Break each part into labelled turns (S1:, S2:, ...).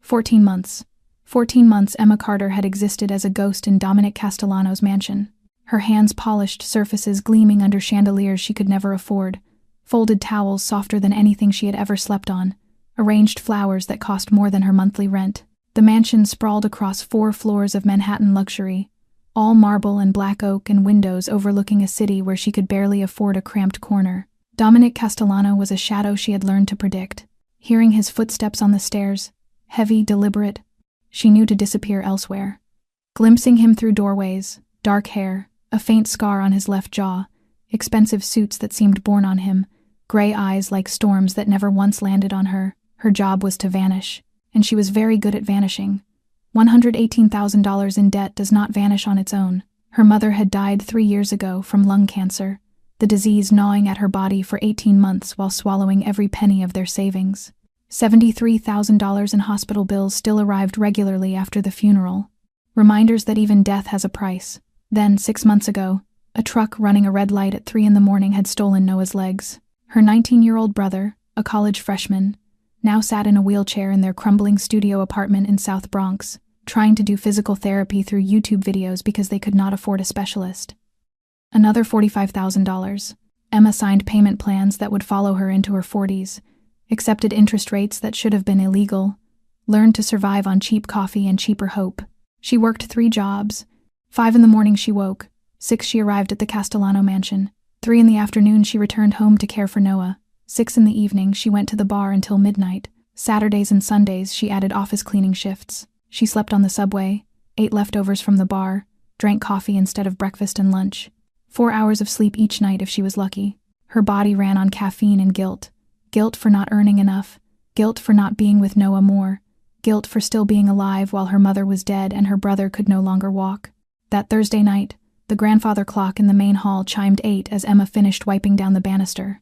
S1: 14 months. 14 months Emma Carter had existed as a ghost in Dominic Castellano's mansion. Her hands polished surfaces gleaming under chandeliers she could never afford, folded towels softer than anything she had ever slept on, arranged flowers that cost more than her monthly rent. The mansion sprawled across 4 floors of Manhattan luxury, all marble and black oak and windows overlooking a city where she could barely afford a cramped corner. Dominic Castellano was a shadow she had learned to predict. Hearing his footsteps on the stairs, heavy, deliberate, she knew to disappear elsewhere. Glimpsing him through doorways, dark hair, a faint scar on his left jaw, expensive suits that seemed born on him, gray eyes like storms that never once landed on her. Her job was to vanish, and she was very good at vanishing. $118,000 in debt does not vanish on its own. Her mother had died 3 years ago from lung cancer, the disease gnawing at her body for 18 months while swallowing every penny of their savings. $73,000 in hospital bills still arrived regularly after the funeral. Reminders that even death has a price. Then, 6 months ago, a truck running a red light at 3 in the morning had stolen Noah's legs. Her 19-year-old brother, a college freshman, now sat in a wheelchair in their crumbling studio apartment in South Bronx, trying to do physical therapy through YouTube videos because they could not afford a specialist. Another $45,000. Emma signed payment plans that would follow her into her 40s, accepted interest rates that should have been illegal, learned to survive on cheap coffee and cheaper hope. She worked 3 jobs. 5 in the morning she woke, 6 she arrived at the Castellano mansion, 3 in the afternoon she returned home to care for Noah, 6 in the evening she went to the bar until midnight. Saturdays and Sundays she added office cleaning shifts. She slept on the subway, ate leftovers from the bar, drank coffee instead of breakfast and lunch. 4 hours of sleep each night if she was lucky. Her body ran on caffeine and guilt. Guilt for not earning enough, guilt for not being with Noah more, guilt for still being alive while her mother was dead and her brother could no longer walk. That Thursday night, the grandfather clock in the main hall chimed 8 as Emma finished wiping down the banister.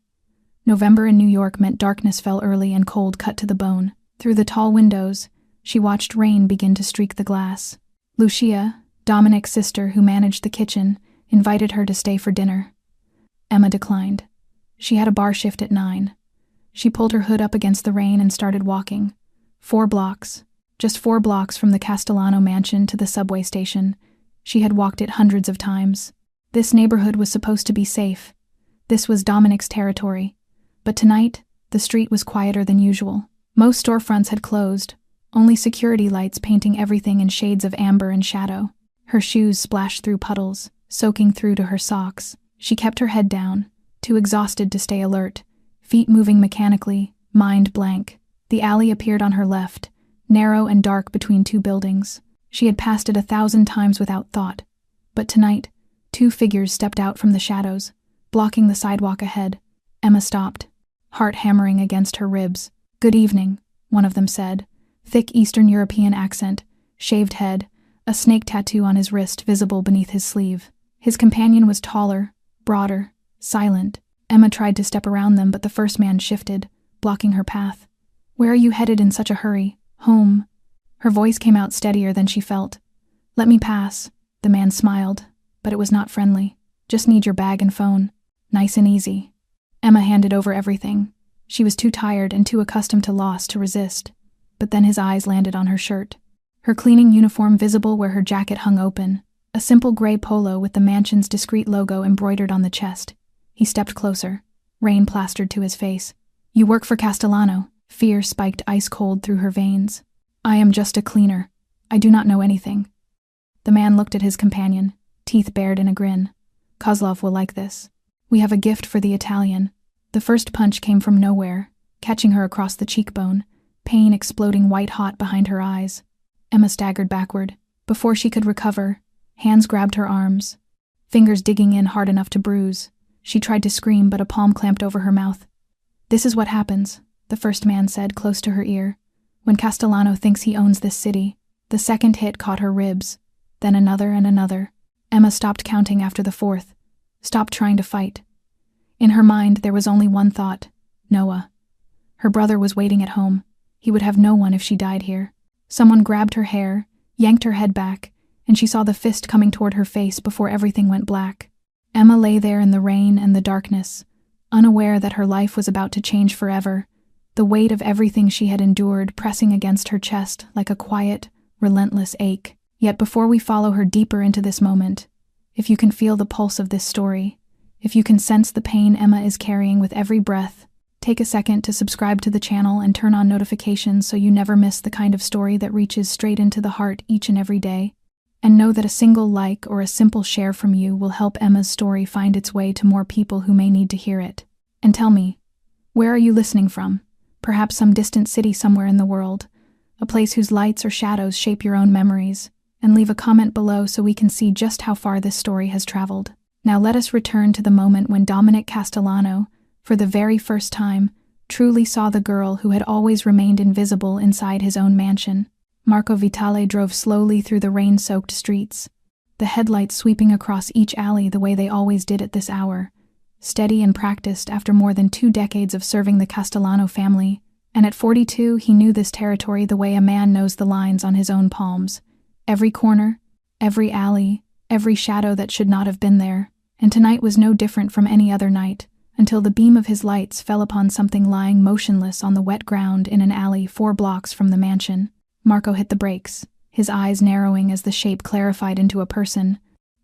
S1: November in New York meant darkness fell early and cold cut to the bone. Through the tall windows, she watched rain begin to streak the glass. Lucia, Dominic's sister who managed the kitchen, invited her to stay for dinner. Emma declined. She had a bar shift at 9. She pulled her hood up against the rain and started walking. 4 blocks. Just 4 blocks from the Castellano mansion to the subway station. She had walked it hundreds of times. This neighborhood was supposed to be safe. This was Dominic's territory. But tonight, the street was quieter than usual. Most storefronts had closed, only security lights painting everything in shades of amber and shadow. Her shoes splashed through puddles, soaking through to her socks. She kept her head down, too exhausted to stay alert, feet moving mechanically, mind blank. The alley appeared on her left, narrow and dark between 2 buildings. She had passed it 1,000 times without thought. But tonight, 2 figures stepped out from the shadows, blocking the sidewalk ahead. Emma stopped, heart hammering against her ribs. "Good evening," one of them said, thick Eastern European accent, shaved head, a snake tattoo on his wrist visible beneath his sleeve. His companion was taller, broader, silent. Emma tried to step around them, but the first man shifted, blocking her path. "Where are you headed in such a hurry? Home." Her voice came out steadier than she felt. "Let me pass." The man smiled, but it was not friendly. "Just need your bag and phone. Nice and easy." Emma handed over everything. She was too tired and too accustomed to loss to resist. But then his eyes landed on her shirt. Her cleaning uniform visible where her jacket hung open. A simple gray polo with the mansion's discreet logo embroidered on the chest. He stepped closer, rain plastered to his face. "You work for Castellano." Fear spiked ice cold through her veins. "I am just a cleaner. I do not know anything." The man looked at his companion, teeth bared in a grin. "Kozlov will like this. We have a gift for the Italian." The first punch came from nowhere, catching her across the cheekbone, pain exploding white-hot behind her eyes. Emma staggered backward. Before she could recover, hands grabbed her arms, fingers digging in hard enough to bruise. She tried to scream, but a palm clamped over her mouth. "This is what happens," the first man said close to her ear. "When Castellano thinks he owns this city." The second hit caught her ribs, then another and another. Emma stopped counting after the 4th, stopped trying to fight. In her mind, there was only one thought: Noah. Her brother was waiting at home. He would have no one if she died here. Someone grabbed her hair, yanked her head back, and she saw the fist coming toward her face before everything went black. Emma lay there in the rain and the darkness, unaware that her life was about to change forever, the weight of everything she had endured pressing against her chest like a quiet, relentless ache. Yet before we follow her deeper into this moment, if you can feel the pulse of this story, if you can sense the pain Emma is carrying with every breath, take a second to subscribe to the channel and turn on notifications so you never miss the kind of story that reaches straight into the heart each and every day. And know that a single like or a simple share from you will help Emma's story find its way to more people who may need to hear it. And tell me, where are you listening from? Perhaps some distant city somewhere in the world, a place whose lights or shadows shape your own memories. And leave a comment below so we can see just how far this story has traveled. Now let us return to the moment when Dominic Castellano, for the very first time, truly saw the girl who had always remained invisible inside his own mansion. Marco Vitale drove slowly through the rain-soaked streets, the headlights sweeping across each alley the way they always did at this hour, steady and practiced after more than 2 decades of serving the Castellano family, and at 42 he knew this territory the way a man knows the lines on his own palms. Every corner, every alley, every shadow that should not have been there, and tonight was no different from any other night, until the beam of his lights fell upon something lying motionless on the wet ground in an alley 4 blocks from the mansion. Marco hit the brakes, his eyes narrowing as the shape clarified into a person.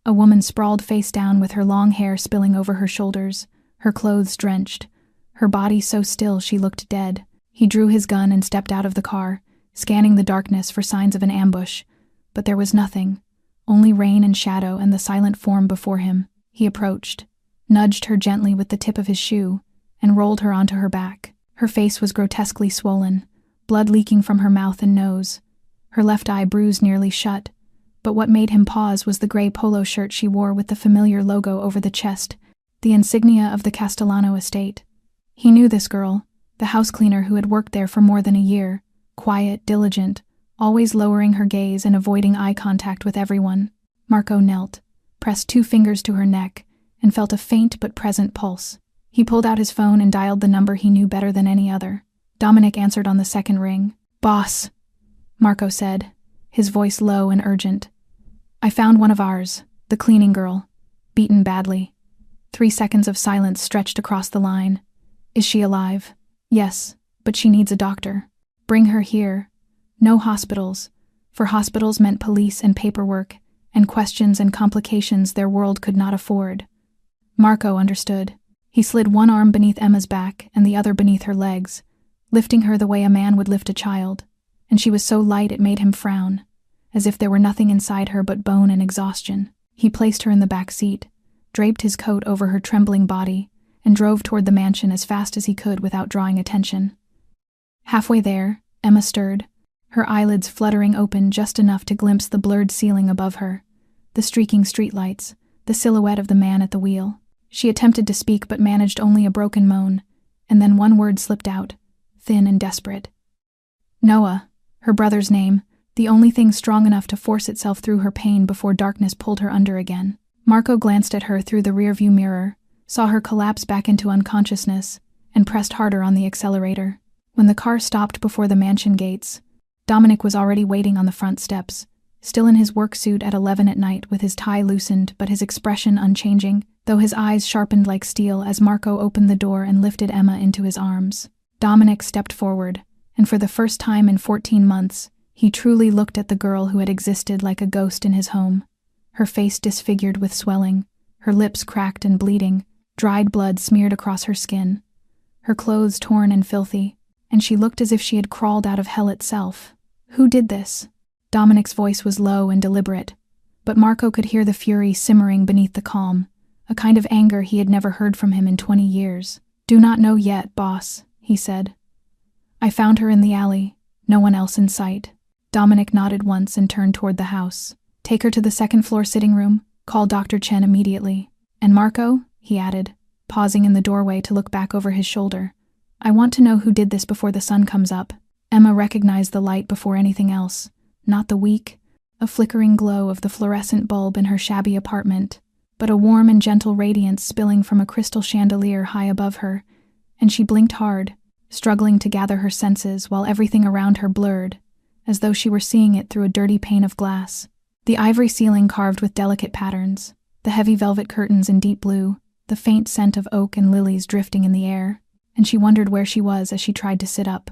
S1: A woman sprawled face down with her long hair spilling over her shoulders, her clothes drenched, her body so still she looked dead. He drew his gun and stepped out of the car, scanning the darkness for signs of an ambush. But there was nothing, only rain and shadow and the silent form before him. He approached, nudged her gently with the tip of his shoe, and rolled her onto her back. Her face was grotesquely swollen, blood leaking from her mouth and nose, her left eye bruised nearly shut, but what made him pause was the gray polo shirt she wore with the familiar logo over the chest, the insignia of the Castellano estate. He knew this girl, the house cleaner who had worked there for more than a year, quiet, diligent, always lowering her gaze and avoiding eye contact with everyone. Marco knelt, pressed 2 fingers to her neck, and felt a faint but present pulse. He pulled out his phone and dialed the number he knew better than any other. Dominic answered on the second ring. "Boss," Marco said, his voice low and urgent. "I found one of ours, the cleaning girl, beaten badly." 3 seconds of silence stretched across the line. "Is she alive?" "Yes, but she needs a doctor." "Bring her here." No hospitals, for hospitals meant police and paperwork, and questions and complications their world could not afford. Marco understood. He slid one arm beneath Emma's back and the other beneath her legs, lifting her the way a man would lift a child, and she was so light it made him frown, as if there were nothing inside her but bone and exhaustion. He placed her in the back seat, draped his coat over her trembling body, and drove toward the mansion as fast as he could without drawing attention. Halfway there, Emma stirred, her eyelids fluttering open just enough to glimpse the blurred ceiling above her, the streaking streetlights, the silhouette of the man at the wheel. She attempted to speak but managed only a broken moan, and then one word slipped out, thin and desperate. Noah, her brother's name, the only thing strong enough to force itself through her pain before darkness pulled her under again. Marco glanced at her through the rearview mirror, saw her collapse back into unconsciousness, and pressed harder on the accelerator. When the car stopped before the mansion gates, Dominic was already waiting on the front steps, still in his work suit at 11 at night with his tie loosened but his expression unchanging, though his eyes sharpened like steel as Marco opened the door and lifted Emma into his arms. Dominic stepped forward, and for the first time in 14 months, he truly looked at the girl who had existed like a ghost in his home. Her face disfigured with swelling, her lips cracked and bleeding, dried blood smeared across her skin, her clothes torn and filthy, and she looked as if she had crawled out of hell itself. Who did this? Dominic's voice was low and deliberate, but Marco could hear the fury simmering beneath the calm, a kind of anger he had never heard from him in 20 years. "Do not know yet, boss," he said. "I found her in the alley, no one else in sight." Dominic nodded once and turned toward the house. "Take her to the 2nd floor sitting room, call Dr. Chen immediately. And Marco," he added, pausing in the doorway to look back over his shoulder, "I want to know who did this before the sun comes up." Emma recognized the light before anything else, not the weak, a flickering glow of the fluorescent bulb in her shabby apartment, but a warm and gentle radiance spilling from a crystal chandelier high above her, and she blinked hard, struggling to gather her senses while everything around her blurred, as though she were seeing it through a dirty pane of glass. The ivory ceiling carved with delicate patterns, the heavy velvet curtains in deep blue, the faint scent of oak and lilies drifting in the air. and she wondered where she was as she tried to sit up,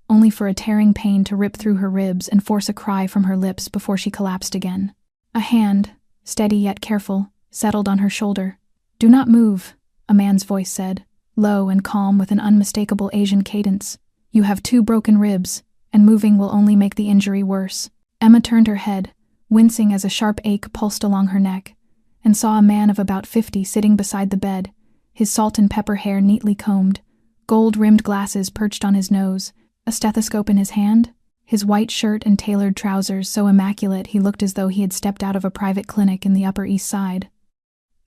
S1: only for a tearing pain to rip through her ribs and force a cry from her lips before she collapsed again. A hand, steady yet careful, settled on her shoulder. "Do not move," a man's voice said, low and calm with an unmistakable Asian cadence. "You have 2 broken ribs, and moving will only make the injury worse." Emma turned her head, wincing as a sharp ache pulsed along her neck, and saw a man of about 50 sitting beside the bed, his salt and pepper hair neatly combed, gold-rimmed glasses perched on his nose, a stethoscope in his hand, his white shirt and tailored trousers so immaculate he looked as though he had stepped out of a private clinic in the Upper East Side.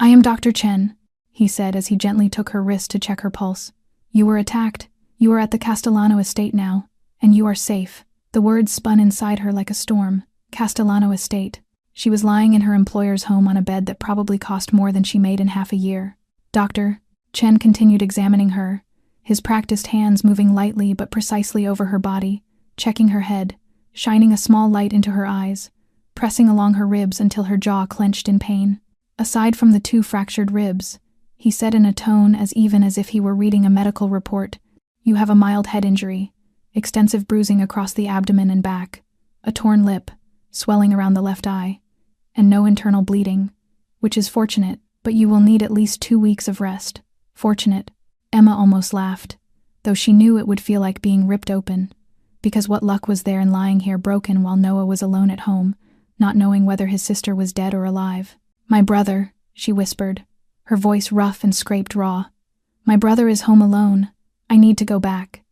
S1: "I am Dr. Chen," he said as he gently took her wrist to check her pulse. "You were attacked. You are at the Castellano estate now, and you are safe." The words spun inside her like a storm. Castellano estate. She was lying in her employer's home on a bed that probably cost more than she made in half a year. "Doctor," Chen continued examining her, his practiced hands moving lightly but precisely over her body, checking her head, shining a small light into her eyes, pressing along her ribs until her jaw clenched in pain. "Aside from the 2 fractured ribs," he said in a tone as even as if he were reading a medical report, "you have a mild head injury, extensive bruising across the abdomen and back, a torn lip, swelling around the left eye, and no internal bleeding, which is fortunate, but you will need at least 2 weeks of rest." Fortunate. Emma almost laughed, though she knew it would feel like being ripped open, because what luck was there in lying here broken while Noah was alone at home, not knowing whether his sister was dead or alive. "My brother," she whispered, her voice rough and scraped raw. "My brother is home alone. I need to go back.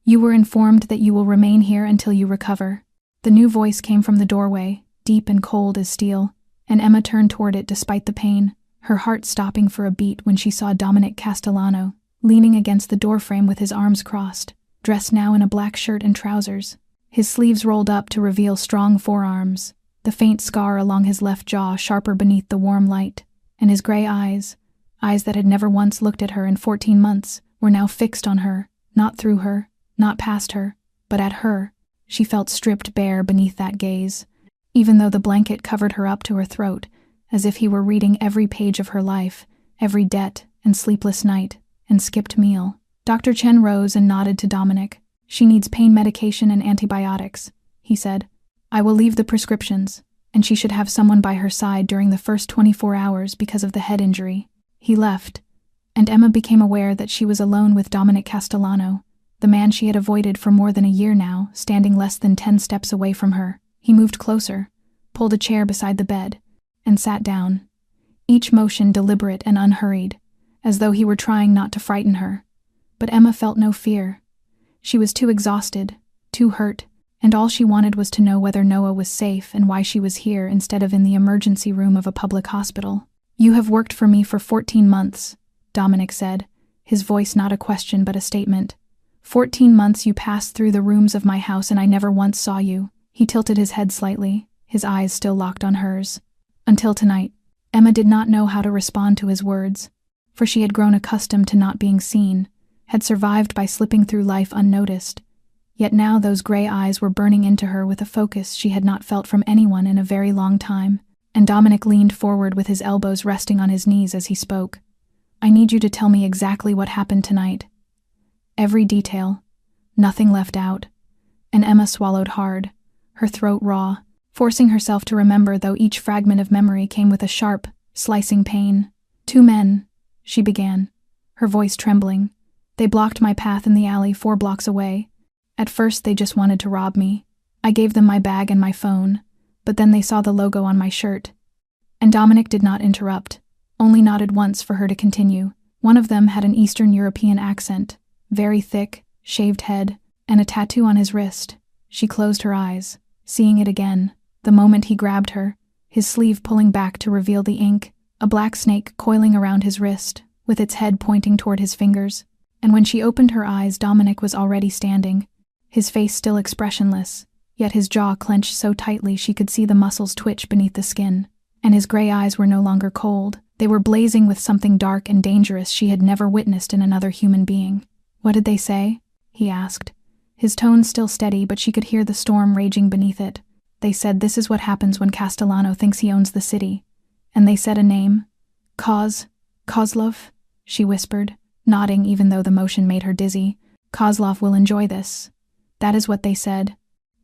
S1: You were informed that you will remain here until you recover." The new voice came from the doorway, deep and cold as steel, and Emma turned toward it despite the pain, her heart stopping for a beat when she saw Dominic Castellano, leaning against the doorframe with his arms crossed, dressed now in a black shirt and trousers, his sleeves rolled up to reveal strong forearms, the faint scar along his left jaw sharper beneath the warm light, and his gray eyes that had never once looked at her in 14 months, were now fixed on her, not through her, not past her, but at her. She felt stripped bare beneath that gaze, even though the blanket covered her up to her throat, as if he were reading every page of her life, every debt and sleepless night and skipped meal. Dr. Chen rose and nodded to Dominic. "She needs pain medication and antibiotics," he said. "I will leave the prescriptions, and she should have someone by her side during the first 24 hours because of the head injury." He left, and Emma became aware that she was alone with Dominic Castellano, the man she had avoided for more than a year now, standing less than 10 steps away from her. He moved closer, pulled a chair beside the bed, and sat down, each motion deliberate and unhurried, as though he were trying not to frighten her. But Emma felt no fear. She was too exhausted, too hurt, and all she wanted was to know whether Noah was safe and why she was here instead of in the emergency room of a public hospital. "You have worked for me for 14 months, Dominic said, his voice not a question but a statement. 14 months you passed through the rooms of my house and I never once saw you." He tilted his head slightly, his eyes still locked on hers. Until tonight. Emma did not know how to respond to his words, for she had grown accustomed to not being seen, had survived by slipping through life unnoticed. Yet now those gray eyes were burning into her with a focus she had not felt from anyone in a very long time, and Dominic leaned forward with his elbows resting on his knees as he spoke. "I need you to tell me exactly what happened tonight. Every detail, nothing left out." And Emma swallowed hard, her throat raw, forcing herself to remember, though each fragment of memory came with a sharp, slicing pain. "2 men," she began, her voice trembling. "They blocked my path in the alley 4 blocks away. At first they just wanted to rob me. I gave them my bag and my phone, but then they saw the logo on my shirt." And Dominic did not interrupt, only nodded once for her to continue. "One of them had an Eastern European accent, very thick, shaved head, and a tattoo on his wrist." She closed her eyes, seeing it again, the moment he grabbed her, his sleeve pulling back to reveal the ink, a black snake coiling around his wrist, with its head pointing toward his fingers. And when she opened her eyes, Dominic was already standing, his face still expressionless, yet his jaw clenched so tightly she could see the muscles twitch beneath the skin. And his gray eyes were no longer cold, they were blazing with something dark and dangerous she had never witnessed in another human being. "What did they say?" he asked, his tone still steady, but she could hear the storm raging beneath it. "They said this is what happens when Castellano thinks he owns the city. And they said a name. Kozlov," she whispered, nodding even though the motion made her dizzy. "Kozlov will enjoy this." "That is what they said.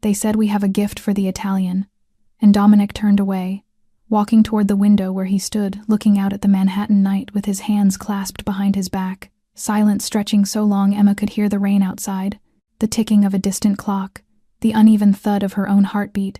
S1: They said we have a gift for the Italian." And Dominic turned away, walking toward the window where he stood, looking out at the Manhattan night with his hands clasped behind his back, silence stretching so long Emma could hear the rain outside, the ticking of a distant clock, the uneven thud of her own heartbeat.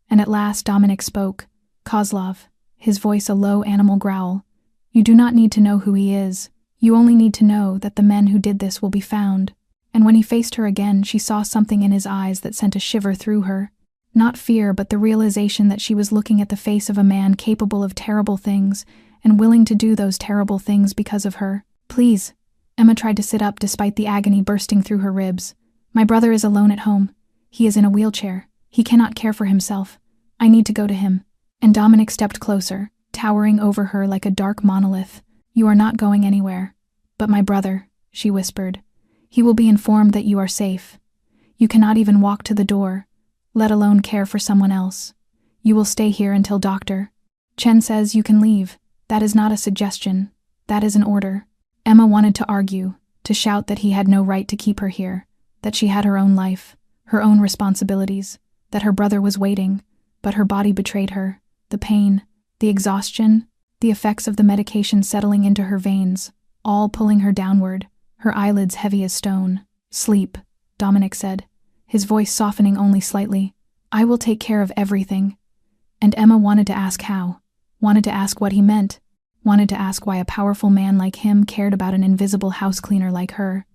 S1: And at last Dominic spoke. "Kozlov," his voice a low animal growl, "you do not need to know who he is. You only need to know that the men who did this will be found." And when he faced her again, she saw something in his eyes that sent a shiver through her. Not fear, but the realization that she was looking at the face of a man capable of terrible things and willing to do those terrible things because of her. "Please." Emma tried to sit up despite the agony bursting through her ribs. "My brother is alone at home. He is in a wheelchair. He cannot care for himself. I need to go to him." And Dominic stepped closer, towering over her like a dark monolith. "You are not going anywhere." "But my brother," she whispered. "He will be informed that you are safe. You cannot even walk to the door, let alone care for someone else. You will stay here until Dr. Chen says you can leave. That is not a suggestion. That is an order." Emma wanted to argue, to shout that he had no right to keep her here, that she had her own life, her own responsibilities, that her brother was waiting, but her body betrayed her. The pain, the exhaustion, the effects of the medication settling into her veins, all pulling her downward, her eyelids heavy as stone. "Sleep," Dominic said, his voice softening only slightly. "I will take care of everything." And Emma wanted to ask how, wanted to ask what he meant, wanted to ask why a powerful man like him cared about an invisible house cleaner like her.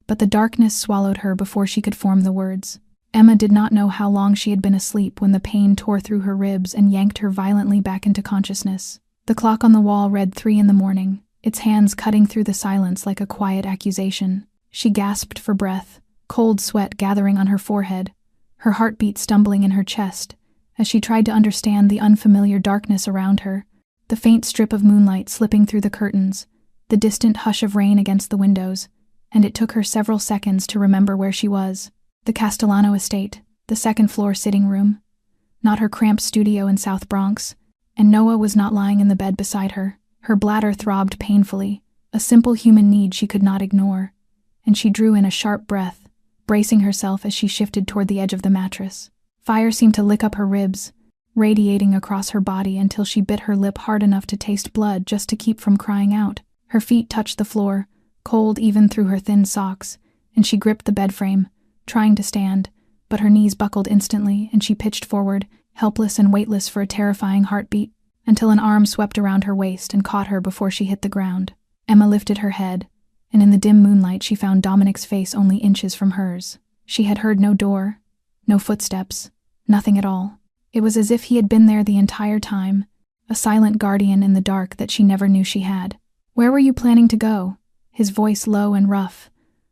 S1: But the darkness swallowed her before she could form the words. Emma did not know how long she had been asleep when the pain tore through her ribs and yanked her violently back into consciousness. The clock on the wall read 3 a.m, its hands cutting through the silence like a quiet accusation. She gasped for breath, cold sweat gathering on her forehead, her heartbeat stumbling in her chest, as she tried to understand the unfamiliar darkness around her, the faint strip of moonlight slipping through the curtains, the distant hush of rain against the windows, and it took her several seconds to remember where she was. The Castellano estate, the second-floor sitting room, not her cramped studio in South Bronx, and Noah was not lying in the bed beside her. Her bladder throbbed painfully, a simple human need she could not ignore, and she drew in a sharp breath, bracing herself as she shifted toward the edge of the mattress. Fire seemed to lick up her ribs, radiating across her body until she bit her lip hard enough to taste blood just to keep from crying out. Her feet touched the floor, cold even through her thin socks, and she gripped the bed frame, trying to stand, but her knees buckled instantly and she pitched forward, helpless and weightless for a terrifying heartbeat, until an arm swept around her waist and caught her before she hit the ground. Emma lifted her head, and in the dim moonlight she found Dominic's face only inches from hers. She had heard no door, no footsteps, nothing at all. It was as if he had been there the entire time, a silent guardian in the dark that she never knew she had. "Where were you planning to go?" His voice low and rough,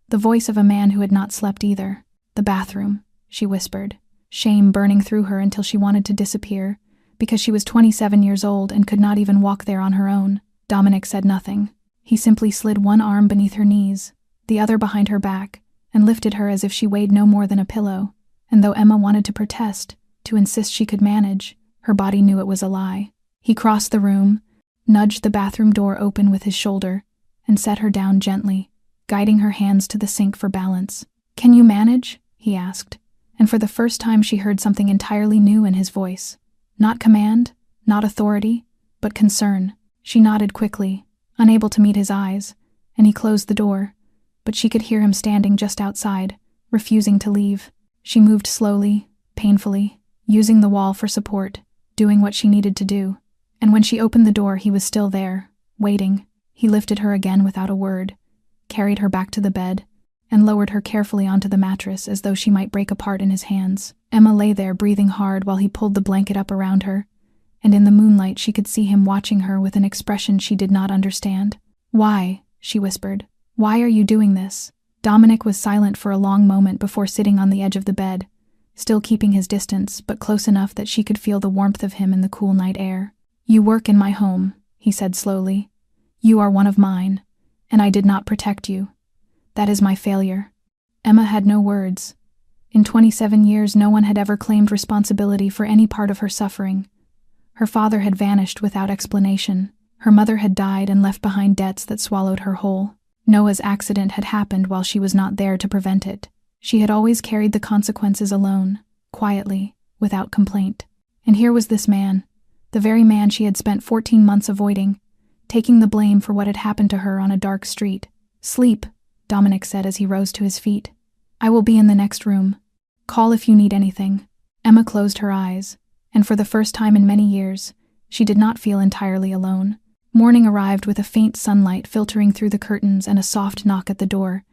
S1: the voice of a man who had not slept either. "The bathroom," she whispered, shame burning through her until she wanted to disappear, because she was 27 years old and could not even walk there on her own. Dominic said nothing. He simply slid one arm beneath her knees, the other behind her back, and lifted her as if she weighed no more than a pillow. And though Emma wanted to protest, to insist she could manage, her body knew it was a lie. He crossed the room, nudged the bathroom door open with his shoulder, and set her down gently, guiding her hands to the sink for balance. "Can you manage?" he asked, and for the first time she heard something entirely new in his voice. Not command, not authority, but concern. She nodded quickly, unable to meet his eyes, and he closed the door, but she could hear him standing just outside, refusing to leave. She moved slowly, painfully, using the wall for support, doing what she needed to do. And when she opened the door, he was still there, waiting. He lifted her again without a word, carried her back to the bed, and lowered her carefully onto the mattress as though she might break apart in his hands. Emma lay there breathing hard while he pulled the blanket up around her, and in the moonlight she could see him watching her with an expression she did not understand. "Why?" she whispered. "Why are you doing this?" Dominic was silent for a long moment before sitting on the edge of the bed, still keeping his distance, but close enough that she could feel the warmth of him in the cool night air. "You work in my home," he said slowly. "You are one of mine, and I did not protect you. That is my failure." Emma had no words. In 27 years, no one had ever claimed responsibility for any part of her suffering. Her father had vanished without explanation. Her mother had died and left behind debts that swallowed her whole. Noah's accident had happened while she was not there to prevent it. She had always carried the consequences alone, quietly, without complaint. And here was this man, the very man she had spent 14 months avoiding, taking the blame for what had happened to her on a dark street. "Sleep," Dominic said as he rose to his feet. "I will be in the next room. Call if you need anything." Emma closed her eyes, and for the first time in many years, she did not feel entirely alone. Morning arrived with a faint sunlight filtering through the curtains and a soft knock at the door,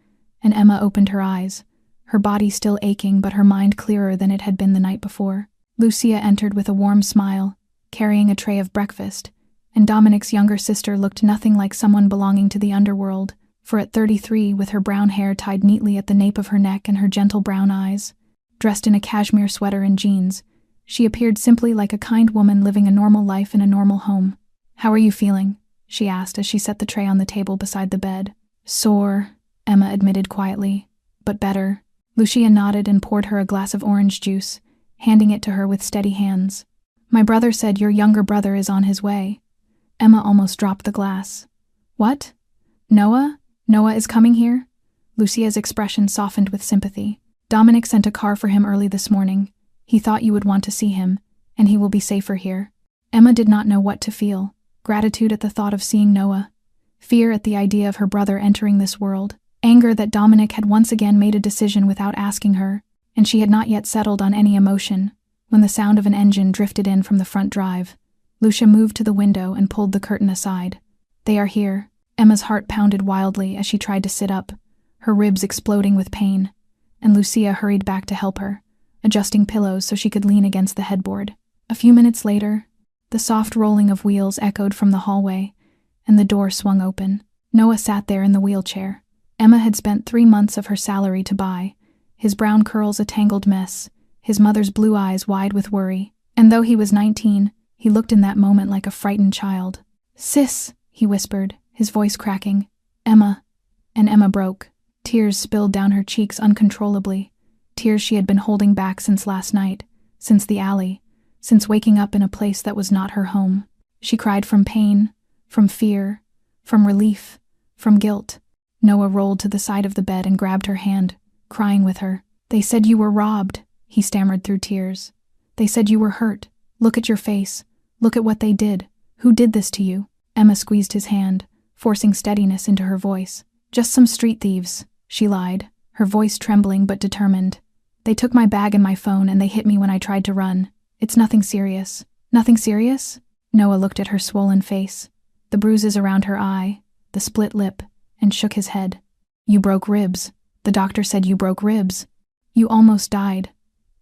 S1: and Emma opened her eyes, her body still aching but her mind clearer than it had been the night before. Lucia entered with a warm smile, carrying a tray of breakfast, and Dominic's younger sister looked nothing like someone belonging to the underworld, for at 33, with her brown hair tied neatly at the nape of her neck and her gentle brown eyes, dressed in a cashmere sweater and jeans, she appeared simply like a kind woman living a normal life in a normal home. "How are you feeling?" she asked as she set the tray on the table beside the bed. "Sore," Emma admitted quietly, "but better." Lucia nodded and poured her a glass of orange juice, handing it to her with steady hands. "My brother said your younger brother is on his way." Emma almost dropped the glass. "What? Noah? Noah is coming here?" Lucia's expression softened with sympathy. "Dominic sent a car for him early this morning. He thought you would want to see him, and he will be safer here." Emma did not know what to feel. Gratitude at the thought of seeing Noah, fear at the idea of her brother entering this world, anger that Dominic had once again made a decision without asking her, and she had not yet settled on any emotion, when the sound of an engine drifted in from the front drive. Lucia moved to the window and pulled the curtain aside. "They are here." Emma's heart pounded wildly as she tried to sit up, her ribs exploding with pain, and Lucia hurried back to help her, adjusting pillows so she could lean against the headboard. A few minutes later, the soft rolling of wheels echoed from the hallway, and the door swung open. Noah sat there in the wheelchair. Emma had spent 3 months of her salary to buy, his brown curls a tangled mess, his mother's blue eyes wide with worry, and though he was 19, he looked in that moment like a frightened child. "Sis," he whispered, his voice cracking. "Emma." And Emma broke. Tears spilled down her cheeks uncontrollably, tears she had been holding back since last night, since the alley, since waking up in a place that was not her home. She cried from pain, from fear, from relief, from guilt. Noah rolled to the side of the bed and grabbed her hand, crying with her. "They said you were robbed," he stammered through tears. "They said you were hurt. Look at your face. Look at what they did. Who did this to you?" Emma squeezed his hand, forcing steadiness into her voice. "Just some street thieves," she lied, her voice trembling but determined. "They took my bag and my phone and they hit me when I tried to run. It's nothing serious." "Nothing serious?" Noah looked at her swollen face, the bruises around her eye, the split lip, and shook his head. "You broke ribs. The doctor said you broke ribs. You almost died."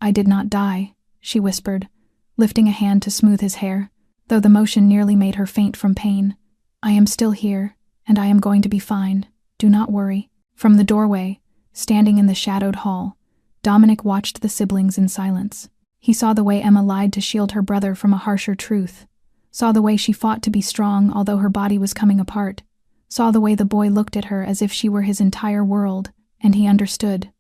S1: "I did not die," she whispered, lifting a hand to smooth his hair, though the motion nearly made her faint from pain. "I am still here, and I am going to be fine. Do not worry." From the doorway, standing in the shadowed hall, Dominic watched the siblings in silence. He saw the way Emma lied to shield her brother from a harsher truth, saw the way she fought to be strong although her body was coming apart, saw the way the boy looked at her as if she were his entire world, and he understood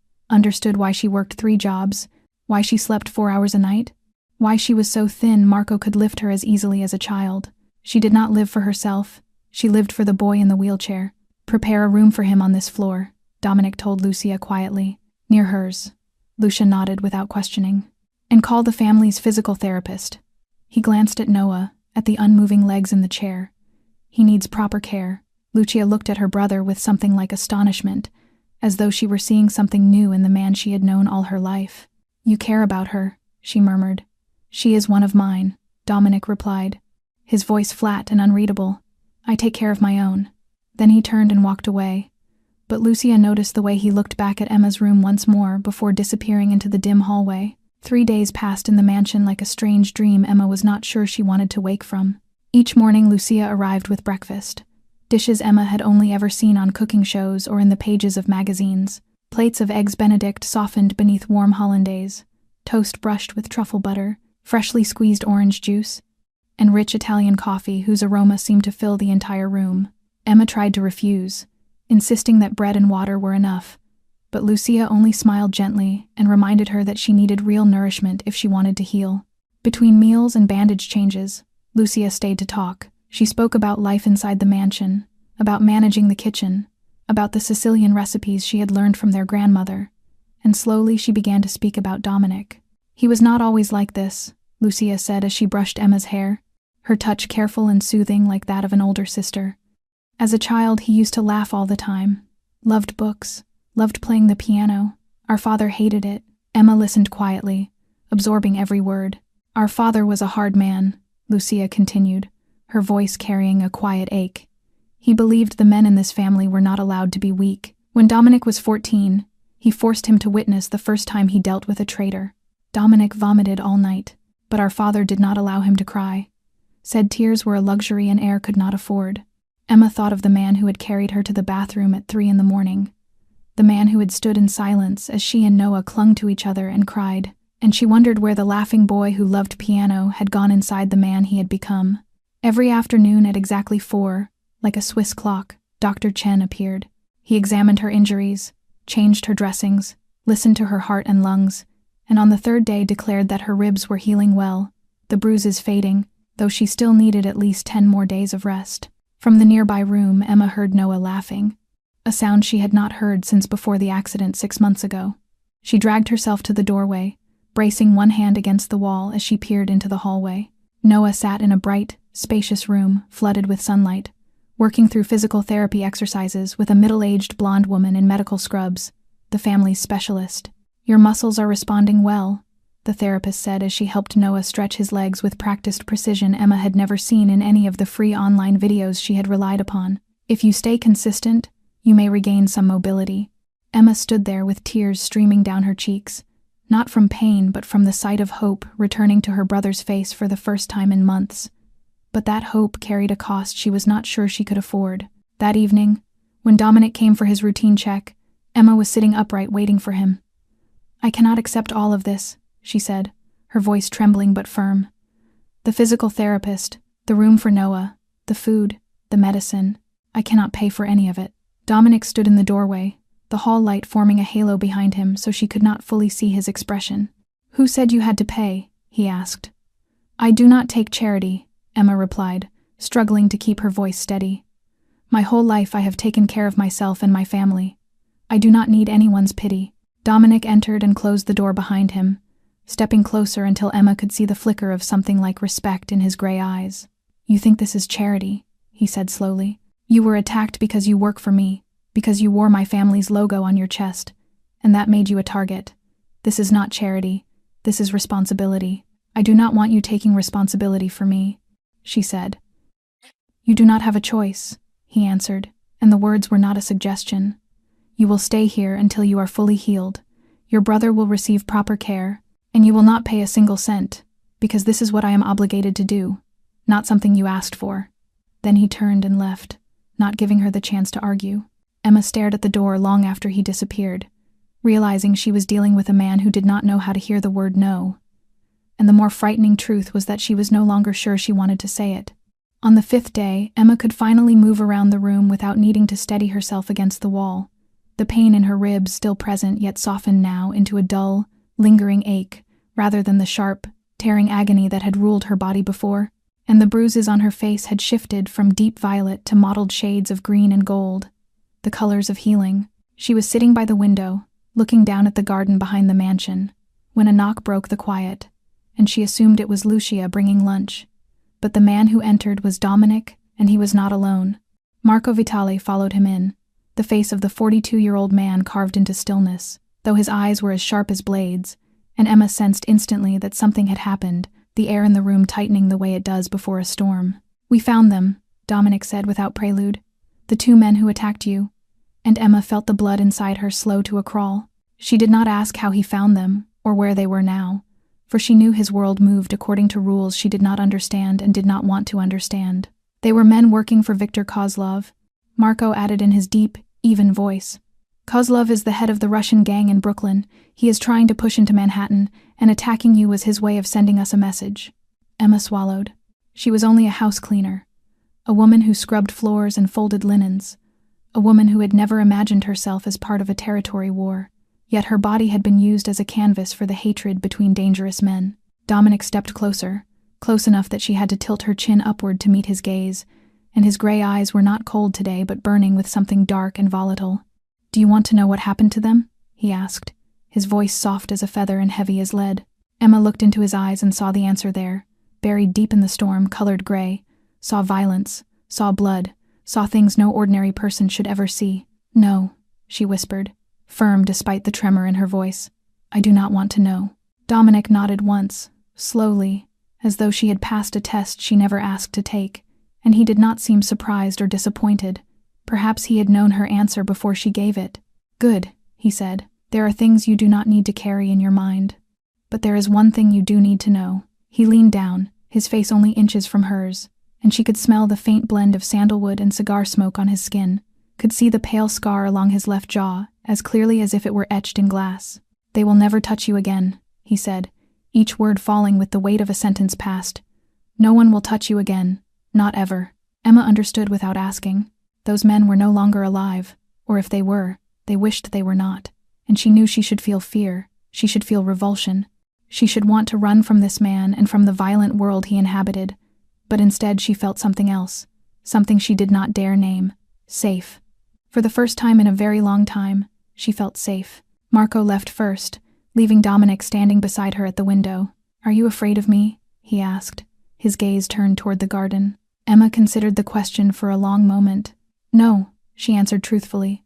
S1: why she worked 3 jobs, why she slept 4 hours a night, why she was so thin Marco could lift her as easily as a child. She did not live for herself, she lived for the boy in the wheelchair. "Prepare a room for him on this floor," Dominic told Lucia quietly, "near hers." Lucia nodded without questioning. "And call the family's physical therapist." He glanced at Noah, at the unmoving legs in the chair. "He needs proper care." Lucia looked at her brother with something like astonishment, as though she were seeing something new in the man she had known all her life. "You care about her," she murmured. "She is one of mine," Dominic replied, his voice flat and unreadable. "I take care of my own." Then he turned and walked away, but Lucia noticed the way he looked back at Emma's room once more before disappearing into the dim hallway. 3 days passed in the mansion like a strange dream Emma was not sure she wanted to wake from. Each morning Lucia arrived with breakfast, dishes Emma had only ever seen on cooking shows or in the pages of magazines, plates of eggs Benedict softened beneath warm hollandaise, toast brushed with truffle butter, freshly squeezed orange juice, and rich Italian coffee whose aroma seemed to fill the entire room. Emma tried to refuse, insisting that bread and water were enough, but Lucia only smiled gently and reminded her that she needed real nourishment if she wanted to heal. Between meals and bandage changes, Lucia stayed to talk. She spoke about life inside the mansion, about managing the kitchen, about the Sicilian recipes she had learned from their grandmother, and slowly she began to speak about Dominic. "He was not always like this," Lucia said as she brushed Emma's hair, her touch careful and soothing like that of an older sister. "As a child, he used to laugh all the time, loved books, loved playing the piano. Our father hated it." Emma listened quietly, absorbing every word. "Our father was a hard man," Lucia continued, her voice carrying a quiet ache. "He believed the men in this family were not allowed to be weak. When Dominic was 14, he forced him to witness the first time he dealt with a traitor. Dominic vomited all night, but our father did not allow him to cry. Said tears were a luxury an heir could not afford." Emma thought of the man who had carried her to the bathroom at 3 a.m, the man who had stood in silence as she and Noah clung to each other and cried, and she wondered where the laughing boy who loved piano had gone inside the man he had become. Every afternoon at exactly 4, like a Swiss clock, Dr. Chen appeared. He examined her injuries, changed her dressings, listened to her heart and lungs, and on the third day declared that her ribs were healing well, the bruises fading, though she still needed at least 10 more days of rest. From the nearby room, Emma heard Noah laughing, a sound she had not heard since before the accident 6 months ago. She dragged herself to the doorway, bracing one hand against the wall as she peered into the hallway. Noah sat in a bright, spacious room, flooded with sunlight, working through physical therapy exercises with a middle-aged blonde woman in medical scrubs, the family's specialist. "Your muscles are responding well," the therapist said as she helped Noah stretch his legs with practiced precision Emma had never seen in any of the free online videos she had relied upon. "If you stay consistent, you may regain some mobility." Emma stood there with tears streaming down her cheeks, not from pain but from the sight of hope returning to her brother's face for the first time in months. But that hope carried a cost she was not sure she could afford. That evening, when Dominic came for his routine check, Emma was sitting upright waiting for him. "I cannot accept all of this," she said, her voice trembling but firm. "The physical therapist, the room for Noah, the food, the medicine. I cannot pay for any of it." Dominic stood in the doorway, the hall light forming a halo behind him so she could not fully see his expression. "Who said you had to pay?" he asked. "I do not take charity," Emma replied, struggling to keep her voice steady. "My whole life I have taken care of myself and my family. I do not need anyone's pity." Dominic entered and closed the door behind him, stepping closer until Emma could see the flicker of something like respect in his gray eyes. "You think this is charity," he said slowly. "You were attacked because you work for me, because you wore my family's logo on your chest, and that made you a target. This is not charity. This is responsibility. I do not want you taking responsibility for me," she said. "You do not have a choice," he answered, and the words were not a suggestion. "You will stay here until you are fully healed. Your brother will receive proper care, and you will not pay a single cent, because this is what I am obligated to do, not something you asked for." Then he turned and left, not giving her the chance to argue. Emma stared at the door long after he disappeared, realizing she was dealing with a man who did not know how to hear the word no. And the more frightening truth was that she was no longer sure she wanted to say it. On the 5th day, Emma could finally move around the room without needing to steady herself against the wall, the pain in her ribs still present yet softened now into a dull, lingering ache rather than the sharp, tearing agony that had ruled her body before, and the bruises on her face had shifted from deep violet to mottled shades of green and gold, the colors of healing. She was sitting by the window, looking down at the garden behind the mansion, when a knock broke the quiet, and she assumed it was Lucia bringing lunch. But the man who entered was Dominic, and he was not alone. Marco Vitale followed him in, the face of the 42-year-old man carved into stillness, though his eyes were as sharp as blades, and Emma sensed instantly that something had happened, the air in the room tightening the way it does before a storm. "We found them," Dominic said without prelude. "The 2 men who attacked you." And Emma felt the blood inside her slow to a crawl. She did not ask how he found them, or where they were now, for she knew his world moved according to rules she did not understand and did not want to understand. "They were men working for Viktor Kozlov," Marco added in his deep, even voice. "Kozlov is the head of the Russian gang in Brooklyn. He is trying to push into Manhattan, and attacking you was his way of sending us a message." Emma swallowed. She was only a house cleaner, a woman who scrubbed floors and folded linens, a woman who had never imagined herself as part of a territory war, yet her body had been used as a canvas for the hatred between dangerous men. Dominic stepped closer, close enough that she had to tilt her chin upward to meet his gaze, and his gray eyes were not cold today but burning with something dark and volatile. "Do you want to know what happened to them?" he asked, his voice soft as a feather and heavy as lead. Emma looked into his eyes and saw the answer there, buried deep in the storm, colored gray, saw violence, saw blood, saw things no ordinary person should ever see. "No," she whispered, firm despite the tremor in her voice. "I do not want to know." Dominic nodded once, slowly, as though she had passed a test she never asked to take, and he did not seem surprised or disappointed. Perhaps he had known her answer before she gave it. "Good," he said. "There are things you do not need to carry in your mind. But there is one thing you do need to know." He leaned down, his face only inches from hers, and she could smell the faint blend of sandalwood and cigar smoke on his skin, could see the pale scar along his left jaw, as clearly as if it were etched in glass. "They will never touch you again," he said, each word falling with the weight of a sentence passed. "No one will touch you again, not ever." Emma understood without asking. Those men were no longer alive, or if they were, they wished they were not, and she knew she should feel fear, she should feel revulsion. She should want to run from this man and from the violent world he inhabited, but instead she felt something else, something she did not dare name. Safe. For the first time in a very long time, she felt safe. Marco left first, leaving Dominic standing beside her at the window. "Are you afraid of me?" he asked, his gaze turned toward the garden. Emma considered the question for a long moment. "No," she answered truthfully.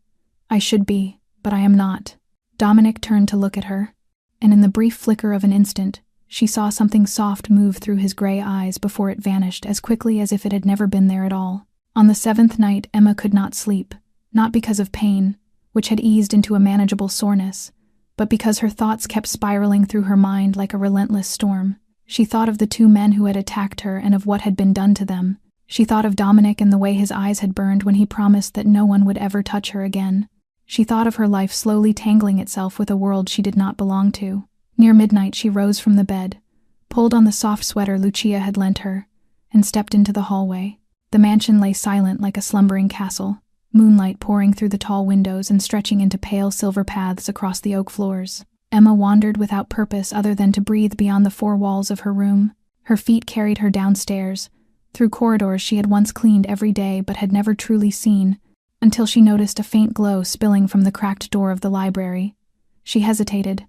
S1: "I should be, but I am not." Dominic turned to look at her, and in the brief flicker of an instant, she saw something soft move through his gray eyes before it vanished as quickly as if it had never been there at all. On the 7th night, Emma could not sleep, not because of pain, which had eased into a manageable soreness, but because her thoughts kept spiraling through her mind like a relentless storm. She thought of the two men who had attacked her and of what had been done to them. She thought of Dominic and the way his eyes had burned when he promised that no one would ever touch her again. She thought of her life slowly tangling itself with a world she did not belong to. Near midnight, she rose from the bed, pulled on the soft sweater Lucia had lent her, and stepped into the hallway. The mansion lay silent like a slumbering castle, moonlight pouring through the tall windows and stretching into pale silver paths across the oak floors. Emma wandered without purpose other than to breathe beyond the four walls of her room. Her feet carried her downstairs, through corridors she had once cleaned every day but had never truly seen, until she noticed a faint glow spilling from the cracked door of the library. She hesitated.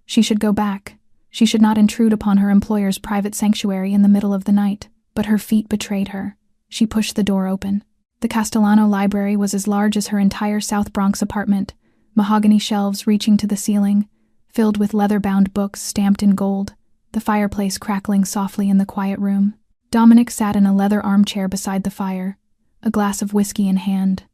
S1: She should go back. She should not intrude upon her employer's private sanctuary in the middle of the night, but her feet betrayed her. She pushed the door open. The Castellano library was as large as her entire South Bronx apartment, mahogany shelves reaching to the ceiling, filled with leather-bound books stamped in gold, the fireplace crackling softly in the quiet room. Dominic sat in a leather armchair beside the fire, a glass of whiskey in hand,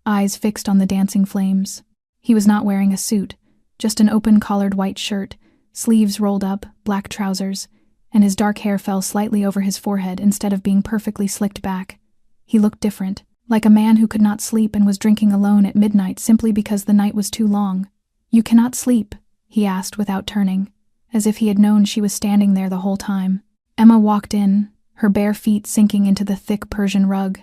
S1: eyes fixed on the dancing flames. He was not wearing a suit, just an open-collared white shirt, sleeves rolled up, black trousers, and his dark hair fell slightly over his forehead instead of being perfectly slicked back. He looked different, like a man who could not sleep and was drinking alone at midnight simply because the night was too long. "You cannot sleep?" he asked without turning, as if he had known she was standing there the whole time. Emma walked in, her bare feet sinking into the thick Persian rug.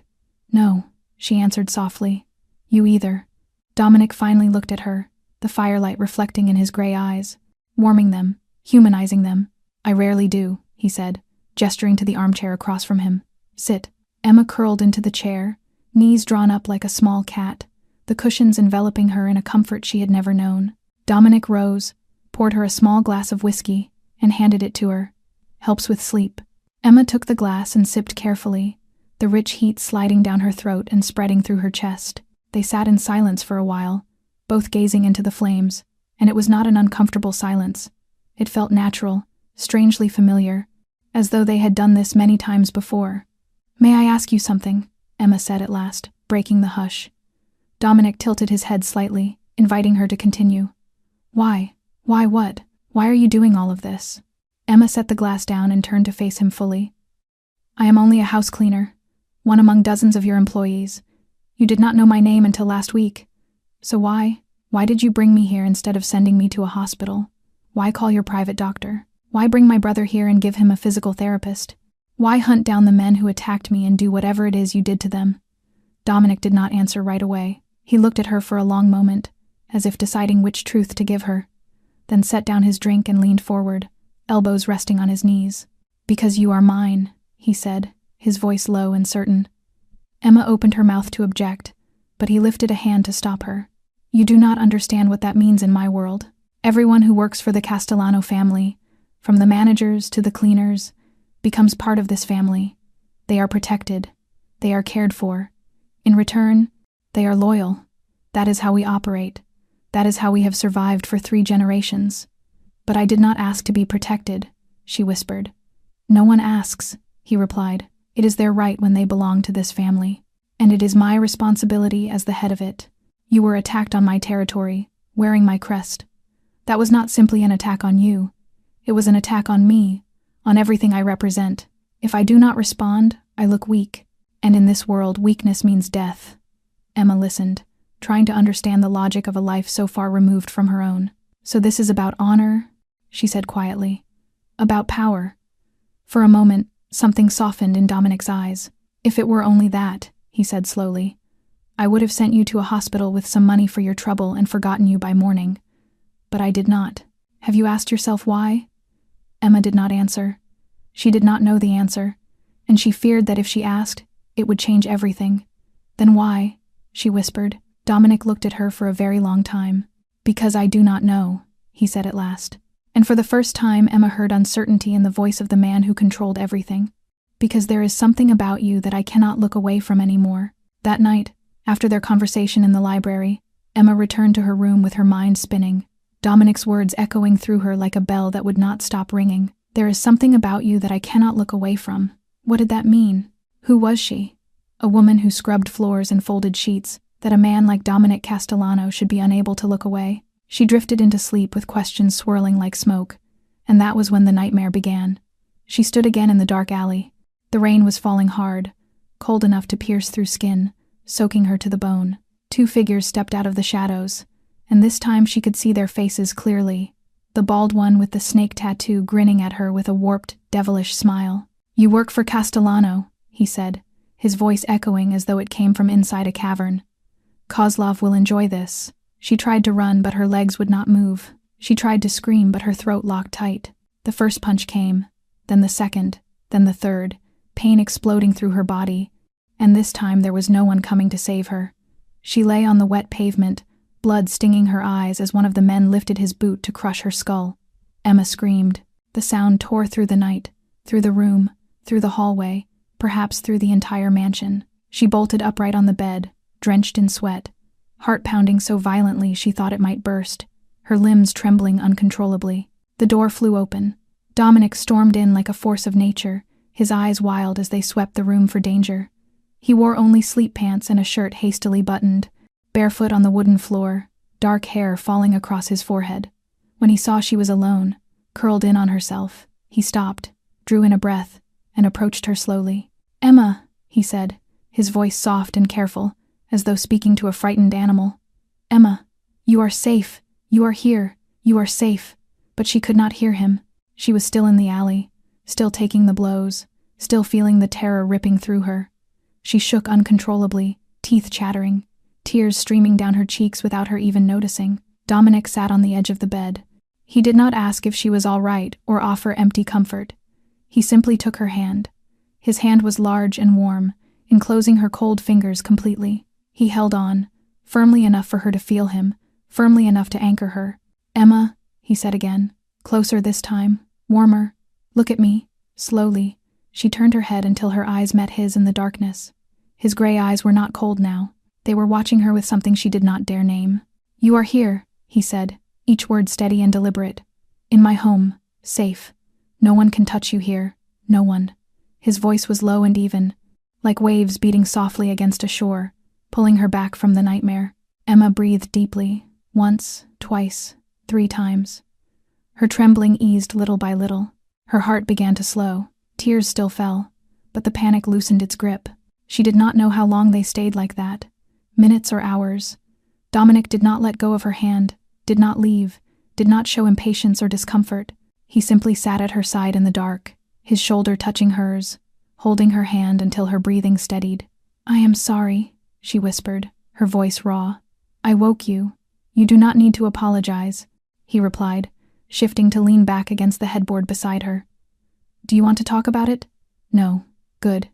S1: "No," she answered softly. "You either." Dominic finally looked at her, the firelight reflecting in his gray eyes, warming them, humanizing them. "I rarely do," he said, gesturing to the armchair across from him. "Sit." Emma curled into the chair, knees drawn up like a small cat, the cushions enveloping her in a comfort she had never known. Dominic rose, poured her a small glass of whiskey, and handed it to her. "Helps with sleep." Emma took the glass and sipped carefully, the rich heat sliding down her throat and spreading through her chest. They sat in silence for a while, both gazing into the flames, and it was not an uncomfortable silence. It felt natural, strangely familiar, as though they had done this many times before. "May I ask you something?" Emma said at last, breaking the hush. Dominic tilted his head slightly, inviting her to continue. "Why? Why what? Why are you doing all of this?" Emma set the glass down and turned to face him fully. "I am only a house cleaner, one among dozens of your employees. You did not know my name until last week. So why did you bring me here instead of sending me to a hospital? Why call your private doctor? Why bring my brother here and give him a physical therapist? Why hunt down the men who attacked me and do whatever it is you did to them?" Dominic did not answer right away. He looked at her for a long moment, as if deciding which truth to give her, then set down his drink and leaned forward, elbows resting on his knees. "Because you are mine," he said, his voice low and certain. Emma opened her mouth to object, but he lifted a hand to stop her. You do not understand what that means in my world. Everyone who works for the Castellano family, from the managers to the cleaners, becomes part of this family. They are protected. They are cared for. In return, they are loyal. That is how we operate. That is how we have survived for 3 generations. But I did not ask to be protected, she whispered. No one asks, he replied. It is their right when they belong to this family. And it is my responsibility as the head of it. You were attacked on my territory, wearing my crest. That was not simply an attack on you. It was an attack on me, on everything I represent. If I do not respond, I look weak. And in this world, weakness means death. Emma listened, trying to understand the logic of a life so far removed from her own. So this is about honor, she said quietly. About power. For a moment, something softened in Dominic's eyes. If it were only that, he said slowly, I would have sent you to a hospital with some money for your trouble and forgotten you by morning. But I did not. Have you asked yourself why? Emma did not answer. She did not know the answer, and she feared that if she asked, it would change everything. Then why? She whispered. Dominic looked at her for a very long time. Because I do not know, he said at last. And for the first time, Emma heard uncertainty in the voice of the man who controlled everything. Because there is something about you that I cannot look away from anymore. That night, after their conversation in the library, Emma returned to her room with her mind spinning, Dominic's words echoing through her like a bell that would not stop ringing. There is something about you that I cannot look away from. What did that mean? Who was she? A woman who scrubbed floors and folded sheets, that a man like Dominic Castellano should be unable to look away? She drifted into sleep with questions swirling like smoke, and that was when the nightmare began. She stood again in the dark alley. The rain was falling hard, cold enough to pierce through skin, soaking her to the bone. 2 figures stepped out of the shadows, and this time she could see their faces clearly. The bald one with the snake tattoo grinning at her with a warped, devilish smile. You work for Castellano, he said, his voice echoing as though it came from inside a cavern. Kozlov will enjoy this. She tried to run, but her legs would not move. She tried to scream, but her throat locked tight. The first punch came, then the second, then the third, pain exploding through her body, and this time there was no one coming to save her. She lay on the wet pavement, blood stinging her eyes as one of the men lifted his boot to crush her skull. Emma screamed. The sound tore through the night, through the room, through the hallway, perhaps through the entire mansion. She bolted upright on the bed, drenched in sweat, heart pounding so violently she thought it might burst, her limbs trembling uncontrollably. The door flew open. Dominic stormed in like a force of nature, his eyes wild as they swept the room for danger. He wore only sleep pants and a shirt hastily buttoned, barefoot on the wooden floor, dark hair falling across his forehead. When he saw she was alone, curled in on herself, he stopped, drew in a breath, and approached her slowly. Emma, he said, his voice soft and careful, as though speaking to a frightened animal. Emma, you are safe. You are here. You are safe. But she could not hear him. She was still in the alley, still taking the blows, still feeling the terror ripping through her. She shook uncontrollably, teeth chattering, tears streaming down her cheeks without her even noticing. Dominic sat on the edge of the bed. He did not ask if she was all right or offer empty comfort. He simply took her hand. His hand was large and warm, enclosing her cold fingers completely. He held on, firmly enough for her to feel him, firmly enough to anchor her. Emma, he said again, closer this time, warmer. Look at me. Slowly, she turned her head until her eyes met his in the darkness. His gray eyes were not cold now. They were watching her with something she did not dare name. You are here, he said, each word steady and deliberate. In my home, safe. No one can touch you here, no one. His voice was low and even, like waves beating softly against a shore, pulling her back from the nightmare. Emma breathed deeply, once, twice, 3 times. Her trembling eased little by little. Her heart began to slow. Tears still fell, but the panic loosened its grip. She did not know how long they stayed like that. Minutes or hours. Dominic did not let go of her hand, did not leave, did not show impatience or discomfort. He simply sat at her side in the dark, his shoulder touching hers, holding her hand until her breathing steadied. I am sorry, she whispered, her voice raw. I woke you. You do not need to apologize, he replied, shifting to lean back against the headboard beside her. Do you want to talk about it? No. Good.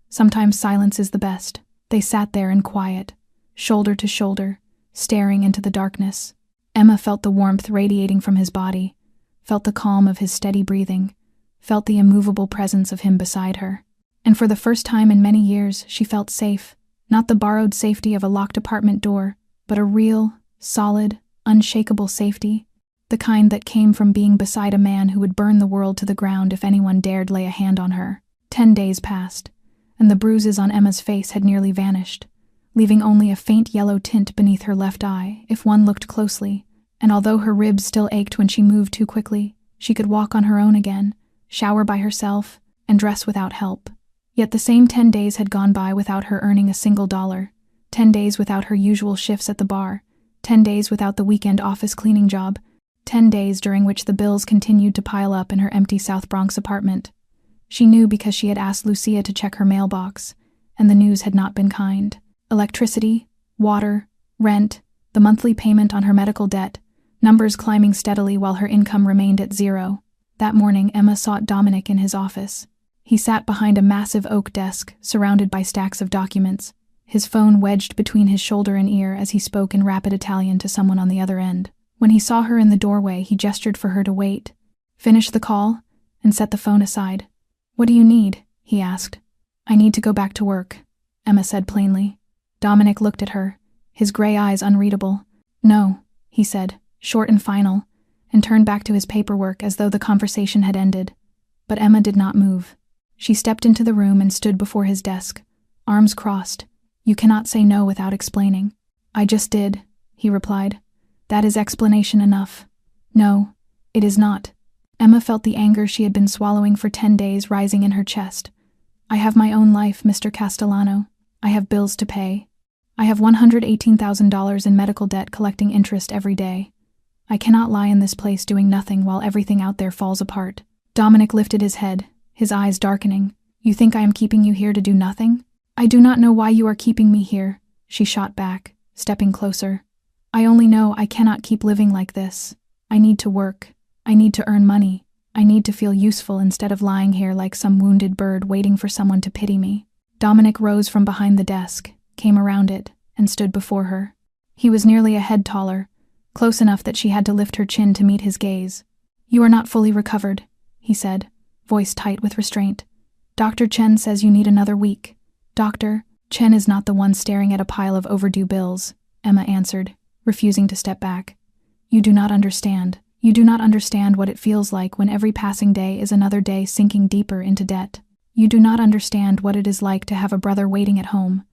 S1: Sometimes silence is the best. They sat there in quiet, shoulder to shoulder, staring into the darkness. Emma felt the warmth radiating from his body, felt the calm of his steady breathing, felt the immovable presence of him beside her. And for the first time in many years, she felt safe, not the borrowed safety of a locked apartment door, but a real, solid, unshakable safety, the kind that came from being beside a man who would burn the world to the ground if anyone dared lay a hand on her. 10 days passed, and the bruises on Emma's face had nearly vanished, leaving only a faint yellow tint beneath her left eye if one looked closely, and although her ribs still ached when she moved too quickly, she could walk on her own again, shower by herself, and dress without help. Yet the same 10 days had gone by without her earning a single dollar, 10 days without her usual shifts at the bar, 10 days without the weekend office cleaning job, 10 days during which the bills continued to pile up in her empty South Bronx apartment. She knew because she had asked Lucia to check her mailbox, and the news had not been kind. Electricity, water, rent, the monthly payment on her medical debt, numbers climbing steadily while her income remained at zero. That morning, Emma sought Dominic in his office. He sat behind a massive oak desk, surrounded by stacks of documents, his phone wedged between his shoulder and ear as he spoke in rapid Italian to someone on the other end. When he saw her in the doorway, he gestured for her to wait, finished the call, and set the phone aside. "What do you need?" he asked. "I need to go back to work," Emma said plainly. Dominic looked at her, his gray eyes unreadable. "No," he said, short and final, and turned back to his paperwork as though the conversation had ended. But Emma did not move. She stepped into the room and stood before his desk, arms crossed. "You cannot say no without explaining." "I just did," he replied. "That is explanation enough." "No, it is not." Emma felt the anger she had been swallowing for 10 days rising in her chest. "I have my own life, Mr. Castellano. I have bills to pay. I have $118,000 in medical debt collecting interest every day. I cannot lie in this place doing nothing while everything out there falls apart." Dominic lifted his head, his eyes darkening. "You think I am keeping you here to do nothing?" "I do not know why you are keeping me here," she shot back, stepping closer. "I only know I cannot keep living like this. I need to work. I need to earn money. I need to feel useful instead of lying here like some wounded bird waiting for someone to pity me." Dominic rose from behind the desk, came around it, and stood before her. He was nearly a head taller, close enough that she had to lift her chin to meet his gaze. "You are not fully recovered," he said, voice tight with restraint. "Dr. Chen says you need another week." "Dr. Chen is not the one staring at a pile of overdue bills," Emma answered, refusing to step back. "You do not understand. You do not understand what it feels like when every passing day is another day sinking deeper into debt. You do not understand what it is like to have a brother waiting at home,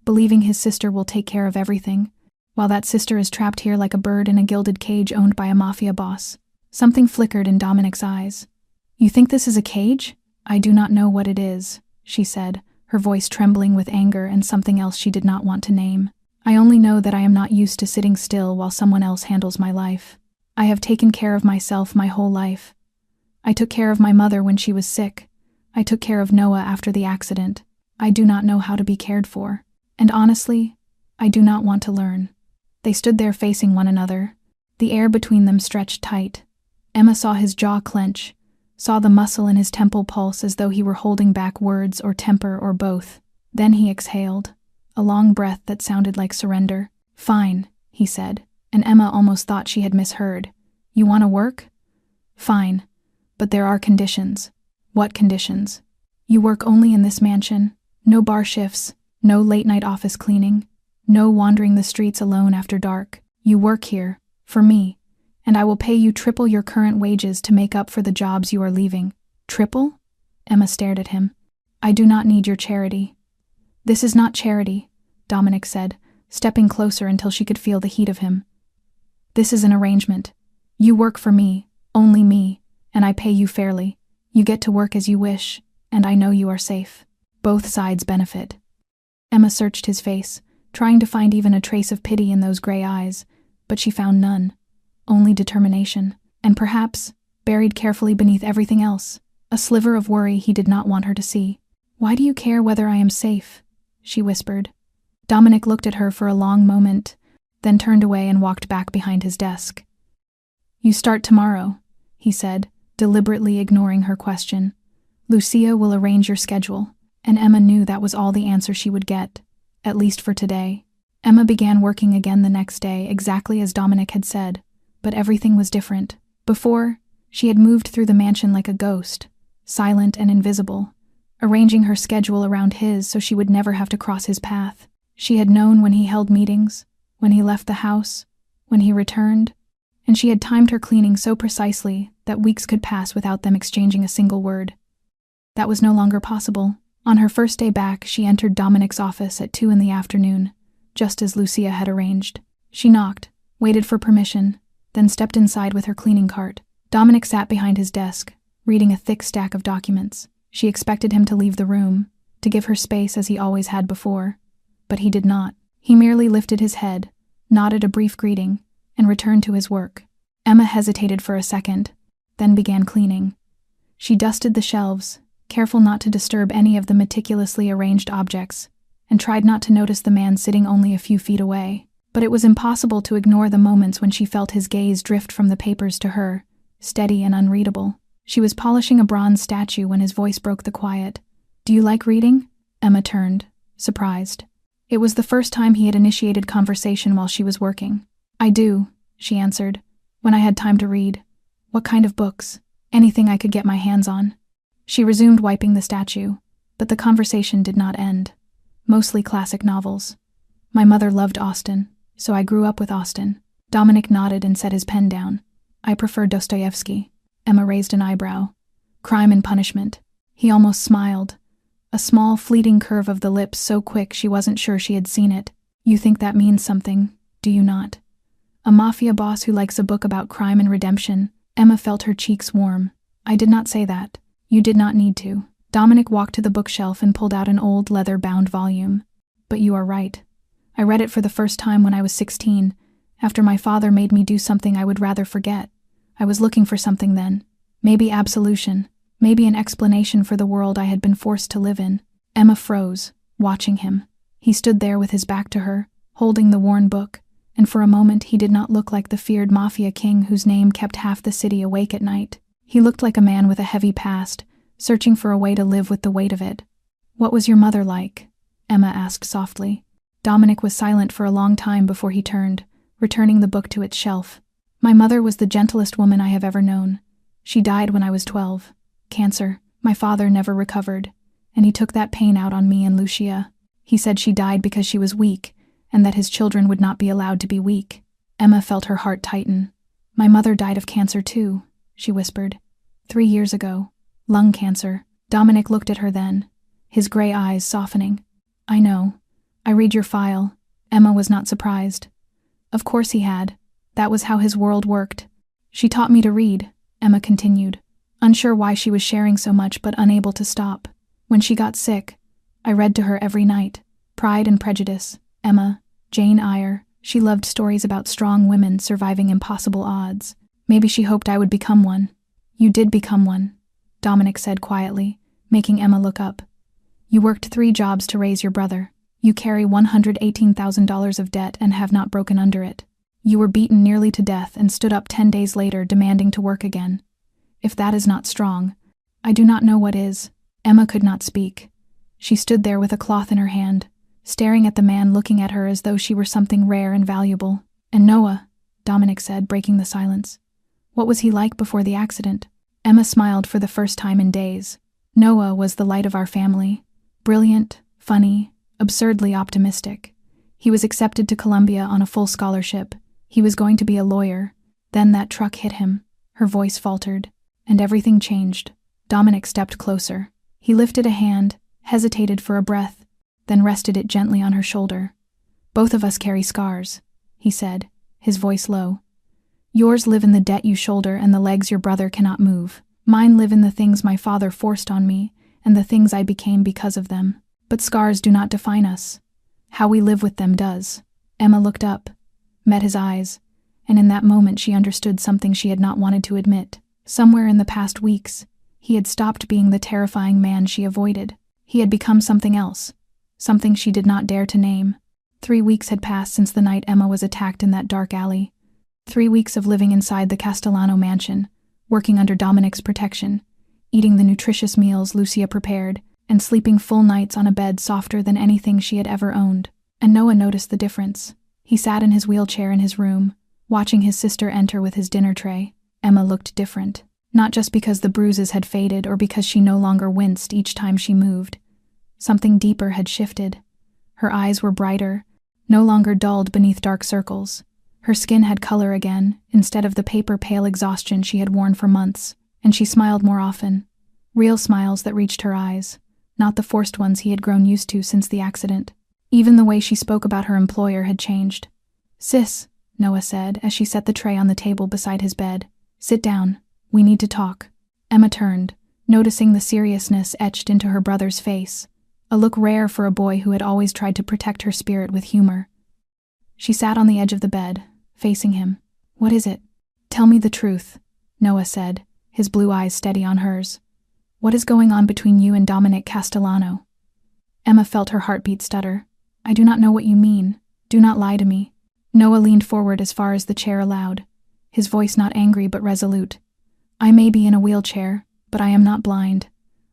S1: believing his sister will take care of everything, while that sister is trapped here like a bird in a gilded cage owned by a mafia boss." Something flickered in Dominic's eyes. "You think this is a cage? I do not know what it is," she said, her voice trembling with anger and something else she did not want to name. "I only know that I am not used to sitting still while someone else handles my life. I have taken care of myself my whole life. I took care of my mother when she was sick. I took care of Noah after the accident. I do not know how to be cared for. And honestly, I do not want to learn." They stood there facing one another. The air between them stretched tight. Emma saw his jaw clench, saw the muscle in his temple pulse as though he were holding back words or temper or both. Then he exhaled, a long breath that sounded like surrender. "Fine," he said, and Emma almost thought she had misheard. "You want to work? Fine. But there are conditions." "What conditions?" "You work only in this mansion. No bar shifts, no late-night office cleaning, no wandering the streets alone after dark. You work here, for me, and I will pay you triple your current wages to make up for the jobs you are leaving." "Triple?" Emma stared at him. "I do not need your charity." "This is not charity," Dominic said, stepping closer until she could feel the heat of him. "This is an arrangement. You work for me, only me, and I pay you fairly. You get to work as you wish, and I know you are safe. Both sides benefit." Emma searched his face, trying to find even a trace of pity in those gray eyes, but she found none. Only determination, and perhaps, buried carefully beneath everything else, a sliver of worry he did not want her to see. "Why do you care whether I am safe?" she whispered. Dominic looked at her for a long moment, then turned away and walked back behind his desk. "You start tomorrow," he said, deliberately ignoring her question. "Lucia will arrange your schedule," and Emma knew that was all the answer she would get. at least for today. Emma began working again the next day, exactly as Dominic had said, but everything was different. Before, she had moved through the mansion like a ghost, silent and invisible, arranging her schedule around his so she would never have to cross his path. She had known when he held meetings, when he left the house, when he returned, and she had timed her cleaning so precisely that weeks could pass without them exchanging a single word. That was no longer possible. On her first day back, she entered Dominic's office at 2 p.m, just as Lucia had arranged. She knocked, waited for permission, then stepped inside with her cleaning cart. Dominic sat behind his desk, reading a thick stack of documents. She expected him to leave the room, to give her space as he always had before, but he did not. He merely lifted his head, nodded a brief greeting, and returned to his work. Emma hesitated for a second, then began cleaning. She dusted the shelves, careful not to disturb any of the meticulously arranged objects, and tried not to notice the man sitting only a few feet away. But it was impossible to ignore the moments when she felt his gaze drift from the papers to her, steady and unreadable. She was polishing a bronze statue when his voice broke the quiet. "Do you like reading?" Emma turned, surprised. It was the first time he had initiated conversation while she was working. "I do," she answered, "when I had time to read. What kind of books? Anything I could get my hands on." She resumed wiping the statue, but the conversation did not end. Mostly classic novels. "My mother loved Austen, so I grew up with Austen." Dominic nodded and set his pen down. "I prefer Dostoevsky." Emma raised an eyebrow. "Crime and Punishment." He almost smiled. A small, fleeting curve of the lips so quick she wasn't sure she had seen it. "You think that means something, do you not? A mafia boss who likes a book about crime and redemption?" Emma felt her cheeks warm. "I did not say that. You did not need to." Dominic walked to the bookshelf and pulled out an old leather-bound volume. "But you are right. I read it for the first time when I was 16, after my father made me do something I would rather forget. I was looking for something then. Maybe absolution. Maybe an explanation for the world I had been forced to live in." Emma froze, watching him. He stood there with his back to her, holding the worn book, and for a moment he did not look like the feared Mafia king whose name kept half the city awake at night. He looked like a man with a heavy past, searching for a way to live with the weight of it. "What was your mother like?" Emma asked softly. Dominic was silent for a long time before he turned, returning the book to its shelf. "My mother was the gentlest woman I have ever known. She died when I was 12. Cancer. My father never recovered, and he took that pain out on me and Lucia. He said she died because she was weak, and that his children would not be allowed to be weak." Emma felt her heart tighten. "My mother died of cancer too," she whispered. 3 years ago. Lung cancer." Dominic looked at her then, his gray eyes softening. "I know. I read your file." Emma was not surprised. Of course he had. That was how his world worked. "She taught me to read," Emma continued, unsure why she was sharing so much but unable to stop. "When she got sick, I read to her every night. Pride and Prejudice, Emma, Jane Eyre. She loved stories about strong women surviving impossible odds. Maybe she hoped I would become one." "You did become one," Dominic said quietly, making Emma look up. "You worked 3 jobs to raise your brother. You carry $118,000 of debt and have not broken under it. You were beaten nearly to death and stood up 10 days later demanding to work again. If that is not strong, I do not know what is." Emma could not speak. She stood there with a cloth in her hand, staring at the man looking at her as though she were something rare and valuable. "And Noah," Dominic said, breaking the silence. "What was he like before the accident?" Emma smiled for the first time in days. "Noah was the light of our family. Brilliant, funny, absurdly optimistic. He was accepted to Columbia on a full scholarship. He was going to be a lawyer. Then that truck hit him." Her voice faltered, and everything changed. Dominic stepped closer. He lifted a hand, hesitated for a breath, then rested it gently on her shoulder. "Both of us carry scars," he said, his voice low. "Yours live in the debt you shoulder and the legs your brother cannot move. Mine live in the things my father forced on me and the things I became because of them. But scars do not define us. How we live with them does." Emma looked up, met his eyes, and in that moment she understood something she had not wanted to admit. Somewhere in the past weeks, he had stopped being the terrifying man she avoided. He had become something else, something she did not dare to name. 3 weeks had passed since the night Emma was attacked in that dark alley. 3 weeks of living inside the Castellano mansion, working under Dominic's protection, eating the nutritious meals Lucia prepared, and sleeping full nights on a bed softer than anything she had ever owned. And Noah noticed the difference. He sat in his wheelchair in his room, watching his sister enter with his dinner tray. Emma looked different. Not just because the bruises had faded or because she no longer winced each time she moved. Something deeper had shifted. Her eyes were brighter, no longer dulled beneath dark circles. Her skin had color again, instead of the paper-pale exhaustion she had worn for months, and she smiled more often. Real smiles that reached her eyes, not the forced ones he had grown used to since the accident. Even the way she spoke about her employer had changed. "Sis," Noah said as she set the tray on the table beside his bed. "Sit down. We need to talk." Emma turned, noticing the seriousness etched into her brother's face, a look rare for a boy who had always tried to protect her spirit with humor. She sat on the edge of the bed, facing him. "What is it?" "Tell me the truth," Noah said, his blue eyes steady on hers. "What is going on between you and Dominic Castellano?" Emma felt her heartbeat stutter. "I do not know what you mean. Do not lie to me." Noah leaned forward as far as the chair allowed, his voice not angry but resolute. "I may be in a wheelchair, but I am not blind.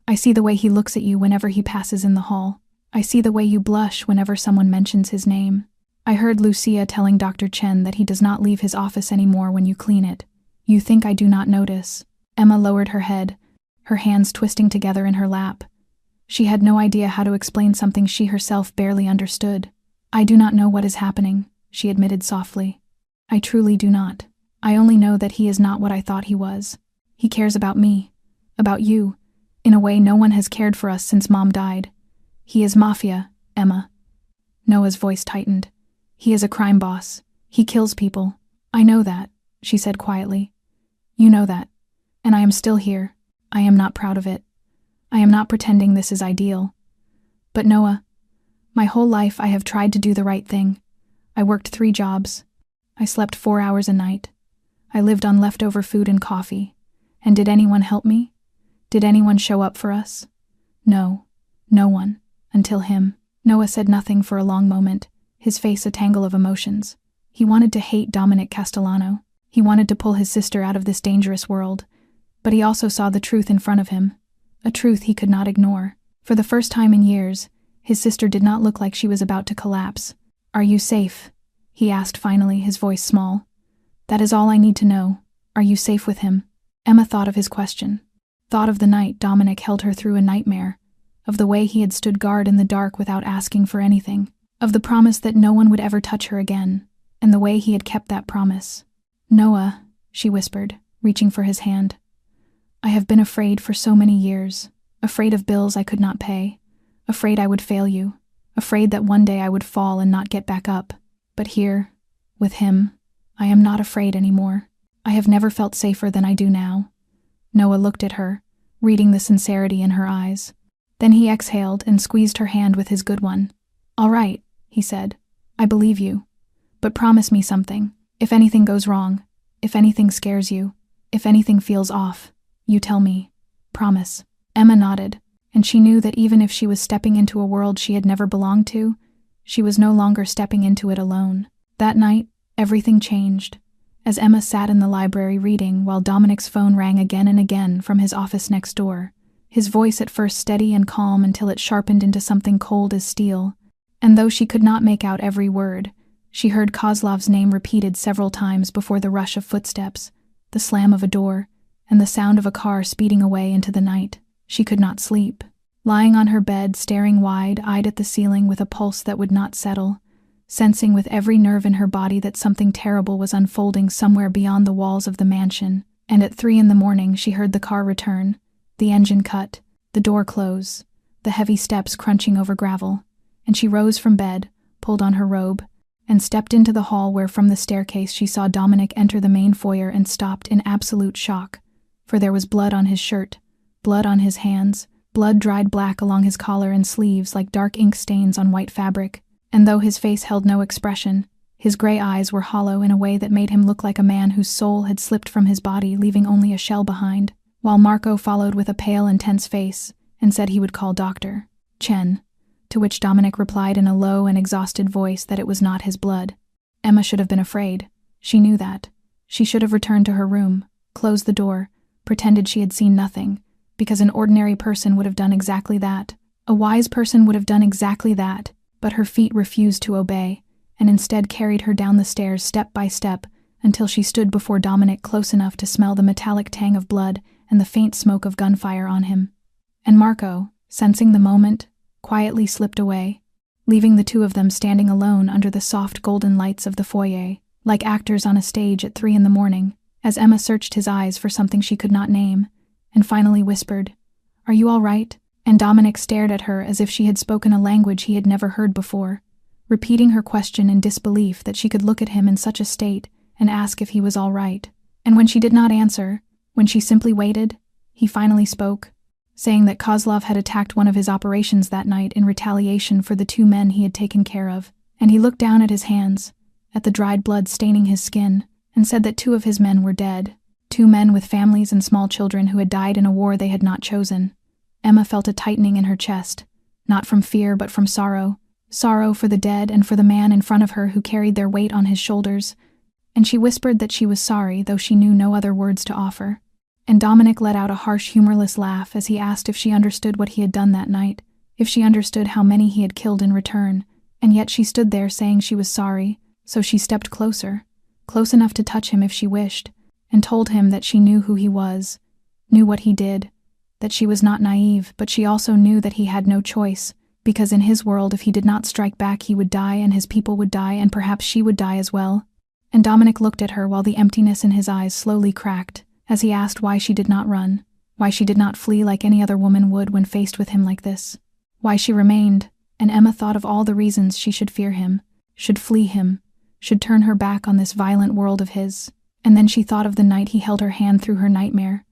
S1: I see the way he looks at you whenever he passes in the hall. I see the way you blush whenever someone mentions his name. I heard Lucia telling Dr. Chen that he does not leave his office anymore when you clean it. You think I do not notice?" Emma lowered her head, her hands twisting together in her lap. She had no idea how to explain something she herself barely understood. "I do not know what is happening," she admitted softly. "I truly do not. I only know that he is not what I thought he was. He cares about me, about you, in a way no one has cared for us since Mom died. He is Mafia, Emma." Noah's voice tightened. "He is a crime boss. He kills people. I know that," she said quietly. "You know that. And I am still here. I am not proud of it. I am not pretending this is ideal. But Noah, my whole life I have tried to do the right thing. I worked 3 jobs. I slept 4 hours a night. I lived on leftover food and coffee. And did anyone help me? Did anyone show up for us? No. No one. Until him." Noah said nothing for a long moment, his face a tangle of emotions. He wanted to hate Dominic Castellano. He wanted to pull his sister out of this dangerous world. But he also saw the truth in front of him, a truth he could not ignore. For the first time in years, his sister did not look like she was about to collapse. "Are you safe?" he asked finally, his voice small. "That is all I need to know. Are you safe with him?" Emma thought of his question, thought of the night Dominic held her through a nightmare, of the way he had stood guard in the dark without asking for anything, of the promise that no one would ever touch her again, and the way he had kept that promise. "Noah," she whispered, reaching for his hand. "I have been afraid for so many years, afraid of bills I could not pay, afraid I would fail you, afraid that one day I would fall and not get back up. But here, with him, I am not afraid anymore. I have never felt safer than I do now." Noah looked at her, reading the sincerity in her eyes. Then he exhaled and squeezed her hand with his good one. "All right," he said. "I believe you. But promise me something. If anything goes wrong, if anything scares you, if anything feels off, you tell me. Promise." Emma nodded, and she knew that even if she was stepping into a world she had never belonged to, she was no longer stepping into it alone. That night, everything changed. As Emma sat in the library reading while Dominic's phone rang again and again from his office next door, his voice at first steady and calm until it sharpened into something cold as steel, and though she could not make out every word, she heard Kozlov's name repeated several times before the rush of footsteps, the slam of a door, and the sound of a car speeding away into the night. She could not sleep. Lying on her bed, staring wide-eyed at the ceiling with a pulse that would not settle, sensing with every nerve in her body that something terrible was unfolding somewhere beyond the walls of the mansion, and at 3 a.m. she heard the car return, the engine cut, the door close, the heavy steps crunching over gravel, and she rose from bed, pulled on her robe, and stepped into the hall where from the staircase she saw Dominic enter the main foyer and stopped in absolute shock, for there was blood on his shirt, blood on his hands, blood dried black along his collar and sleeves like dark ink stains on white fabric, and though his face held no expression, his gray eyes were hollow in a way that made him look like a man whose soul had slipped from his body, leaving only a shell behind, while Marco followed with a pale, intense face and said he would call Dr. Chen, to which Dominic replied in a low and exhausted voice that it was not his blood. Emma should have been afraid. She knew that. She should have returned to her room, closed the door, pretended she had seen nothing, because an ordinary person would have done exactly that, A wise person would have done exactly that, but her feet refused to obey, and instead carried her down the stairs step by step until she stood before Dominic close enough to smell the metallic tang of blood and the faint smoke of gunfire on him. And Marco, sensing the moment, quietly slipped away, leaving the two of them standing alone under the soft golden lights of the foyer, like actors on a stage at 3 a.m, as Emma searched his eyes for something she could not name, and finally whispered, "Are you all right?" And Dominic stared at her as if she had spoken a language he had never heard before, repeating her question in disbelief that she could look at him in such a state and ask if he was all right. And when she did not answer, when she simply waited, he finally spoke, saying that Kozlov had attacked one of his operations that night in retaliation for the 2 men he had taken care of, and he looked down at his hands, at the dried blood staining his skin, and said that 2 of his men were dead, 2 men with families and small children who had died in a war they had not chosen. Emma felt a tightening in her chest, not from fear but from sorrow for the dead and for the man in front of her who carried their weight on his shoulders, and she whispered that she was sorry, though she knew no other words to offer. And Dominic let out a harsh, humorless laugh as he asked if she understood what he had done that night, if she understood how many he had killed in return, and yet she stood there saying she was sorry, so she stepped closer, close enough to touch him if she wished, and told him that she knew who he was, knew what he did, that she was not naive, but she also knew that he had no choice, because in his world if he did not strike back he would die and his people would die and perhaps she would die as well. And Dominic looked at her while the emptiness in his eyes slowly cracked, as he asked why she did not run, why she did not flee like any other woman would when faced with him like this, why she remained, and Emma thought of all the reasons she should fear him, should flee him, should turn her back on this violent world of his, and then she thought of the night he held her hand through her nightmare,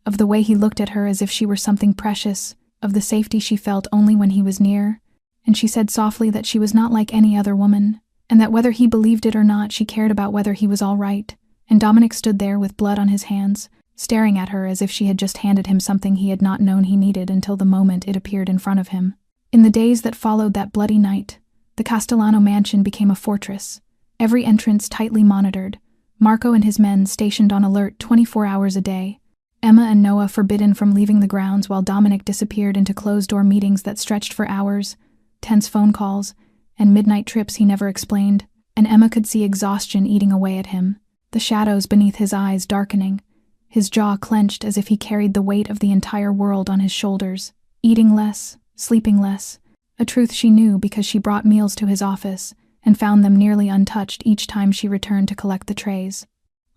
S1: of the way he looked at her as if she were something precious, of the safety she felt only when he was near, and she said softly that she was not like any other woman, and that whether he believed it or not she cared about whether he was all right. And Dominic stood there with blood on his hands, staring at her as if she had just handed him something he had not known he needed until the moment it appeared in front of him. In the days that followed that bloody night, the Castellano mansion became a fortress, every entrance tightly monitored, Marco and his men stationed on alert 24 hours a day, Emma and Noah forbidden from leaving the grounds while Dominic disappeared into closed-door meetings that stretched for hours, tense phone calls, and midnight trips he never explained, and Emma could see exhaustion eating away at him, the shadows beneath his eyes darkening, his jaw clenched as if he carried the weight of the entire world on his shoulders, eating less, sleeping less, a truth she knew because she brought meals to his office and found them nearly untouched each time she returned to collect the trays.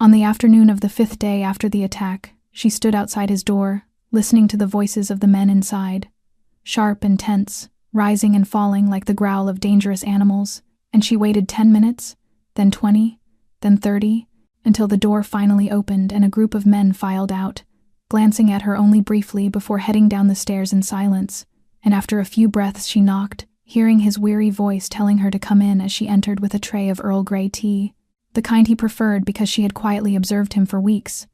S1: On the afternoon of the 5th day after the attack, she stood outside his door, listening to the voices of the men inside, sharp and tense, rising and falling like the growl of dangerous animals, and she waited 10 minutes, then 20, then 30, until the door finally opened and a group of men filed out, glancing at her only briefly before heading down the stairs in silence, and after a few breaths she knocked, hearing his weary voice telling her to come in as she entered with a tray of Earl Grey tea, the kind he preferred because she had quietly observed him for weeks,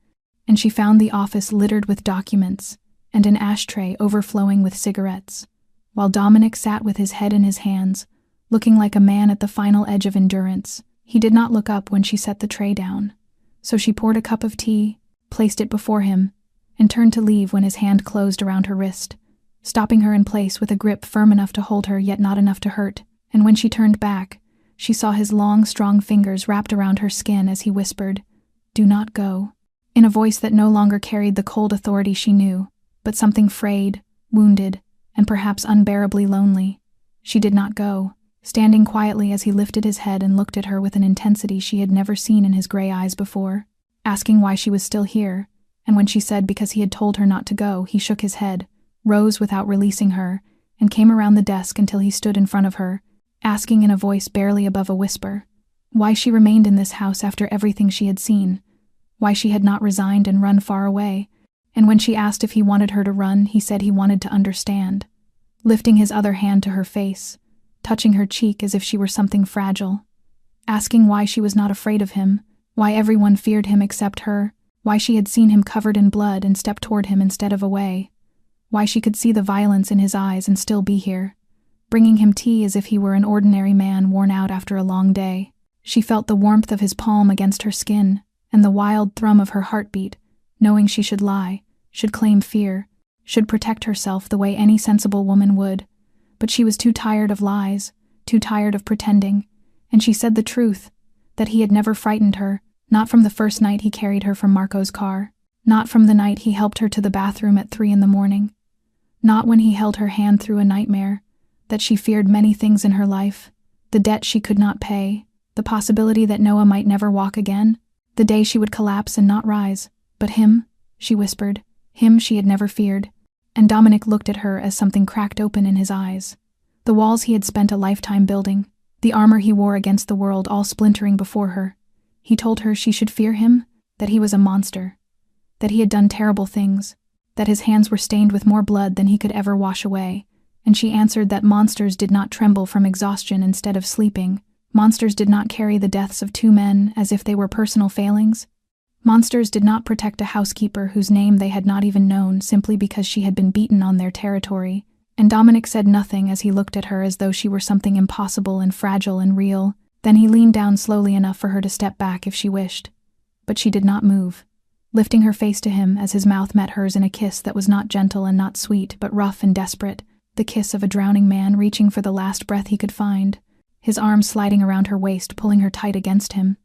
S1: and she found the office littered with documents and an ashtray overflowing with cigarettes, while Dominic sat with his head in his hands, looking like a man at the final edge of endurance. He did not look up when she set the tray down, so she poured a cup of tea, placed it before him, and turned to leave when his hand closed around her wrist, stopping her in place with a grip firm enough to hold her yet not enough to hurt, and when she turned back, she saw his long, strong fingers wrapped around her skin as he whispered, "Do not go," in a voice that no longer carried the cold authority she knew, but something frayed, wounded, and perhaps unbearably lonely. She did not go, standing quietly as he lifted his head and looked at her with an intensity she had never seen in his gray eyes before, asking why she was still here, and when she said because he had told her not to go, he shook his head, rose without releasing her, and came around the desk until he stood in front of her, asking in a voice barely above a whisper, why she remained in this house after everything she had seen, why she had not resigned and run far away, and when she asked if he wanted her to run, he said he wanted to understand, lifting his other hand to her face, touching her cheek as if she were something fragile, asking why she was not afraid of him, why everyone feared him except her, why she had seen him covered in blood and stepped toward him instead of away, why she could see the violence in his eyes and still be here, bringing him tea as if he were an ordinary man worn out after a long day. She felt the warmth of his palm against her skin and the wild thrum of her heartbeat, knowing she should lie, should claim fear, should protect herself the way any sensible woman would, But she was too tired of lies, too tired of pretending, and she said the truth, that he had never frightened her, not from the first night he carried her from Marco's car, not from the night he helped her to the bathroom at 3 a.m, not when he held her hand through a nightmare, that she feared many things in her life, the debt she could not pay, the possibility that Noah might never walk again, the day she would collapse and not rise. But him, she whispered, him she had never feared. And Dominic looked at her as something cracked open in his eyes. The walls he had spent a lifetime building, the armor he wore against the world all splintering before her. He told her she should fear him, that he was a monster, that he had done terrible things, that his hands were stained with more blood than he could ever wash away, and she answered that monsters did not tremble from exhaustion instead of sleeping. Monsters did not carry the deaths of 2 men as if they were personal failings. Monsters did not protect a housekeeper whose name they had not even known simply because she had been beaten on their territory. And Dominic said nothing as he looked at her as though she were something impossible and fragile and real. Then he leaned down slowly enough for her to step back if she wished. But she did not move, lifting her face to him as his mouth met hers in a kiss that was not gentle and not sweet, but rough and desperate, the kiss of a drowning man reaching for the last breath he could find, his arms sliding around her waist, pulling her tight against him.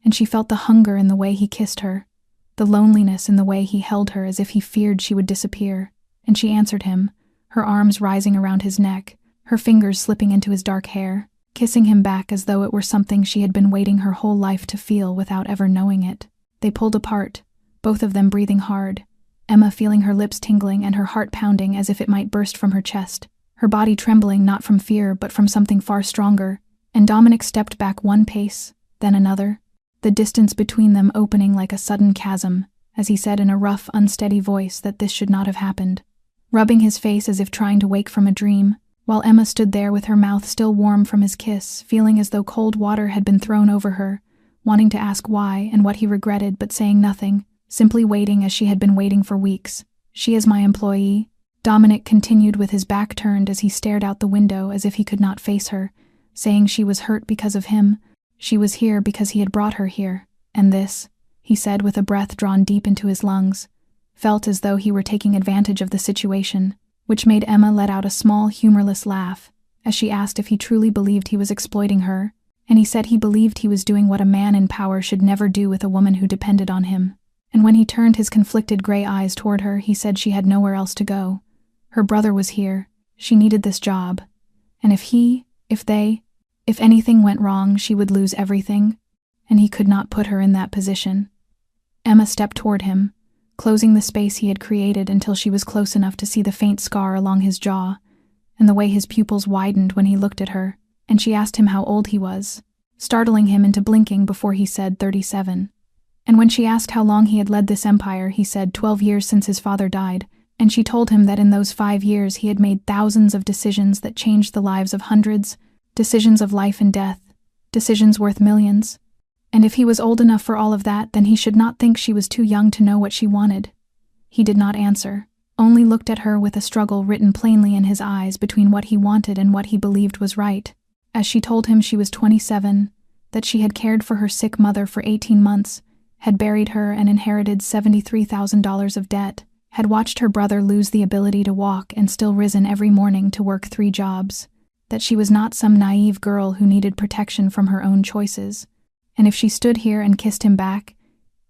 S1: And she felt the hunger in the way he kissed her, the loneliness in the way he held her as if he feared she would disappear. And she answered him, her arms rising around his neck, her fingers slipping into his dark hair, kissing him back as though it were something she had been waiting her whole life to feel without ever knowing it. They pulled apart, both of them breathing hard, Emma feeling her lips tingling and her heart pounding as if it might burst from her chest, her body trembling not from fear but from something far stronger. And Dominic stepped back 1 pace, then another, the distance between them opening like a sudden chasm, as he said in a rough, unsteady voice that this should not have happened, rubbing his face as if trying to wake from a dream, while Emma stood there with her mouth still warm from his kiss, feeling as though cold water had been thrown over her, wanting to ask why and what he regretted but saying nothing, simply waiting as she had been waiting for weeks. She is my employee, Dominic continued with his back turned as he stared out the window as if he could not face her, saying she was hurt because of him. She was here because he had brought her here, and this, he said with a breath drawn deep into his lungs, felt as though he were taking advantage of the situation, which made Emma let out a small, humorless laugh, as she asked if he truly believed he was exploiting her, and he said he believed he was doing what a man in power should never do with a woman who depended on him. And when he turned his conflicted gray eyes toward her, he said she had nowhere else to go. Her brother was here, she needed this job, and if anything went wrong, she would lose everything, and he could not put her in that position. Emma stepped toward him, closing the space he had created until she was close enough to see the faint scar along his jaw, and the way his pupils widened when he looked at her, and she asked him how old he was, startling him into blinking before he said 37. And when she asked how long he had led this empire, he said 12 years since his father died, and she told him that in those 5 years he had made thousands of decisions that changed the lives of hundreds, decisions of life and death, decisions worth millions. And if he was old enough for all of that, then he should not think she was too young to know what she wanted. He did not answer, only looked at her with a struggle written plainly in his eyes between what he wanted and what he believed was right. As she told him she was 27, that she had cared for her sick mother for 18 months, had buried her and inherited $73,000 of debt, had watched her brother lose the ability to walk and still risen every morning to work 3 jobs, that she was not some naive girl who needed protection from her own choices, and if she stood here and kissed him back,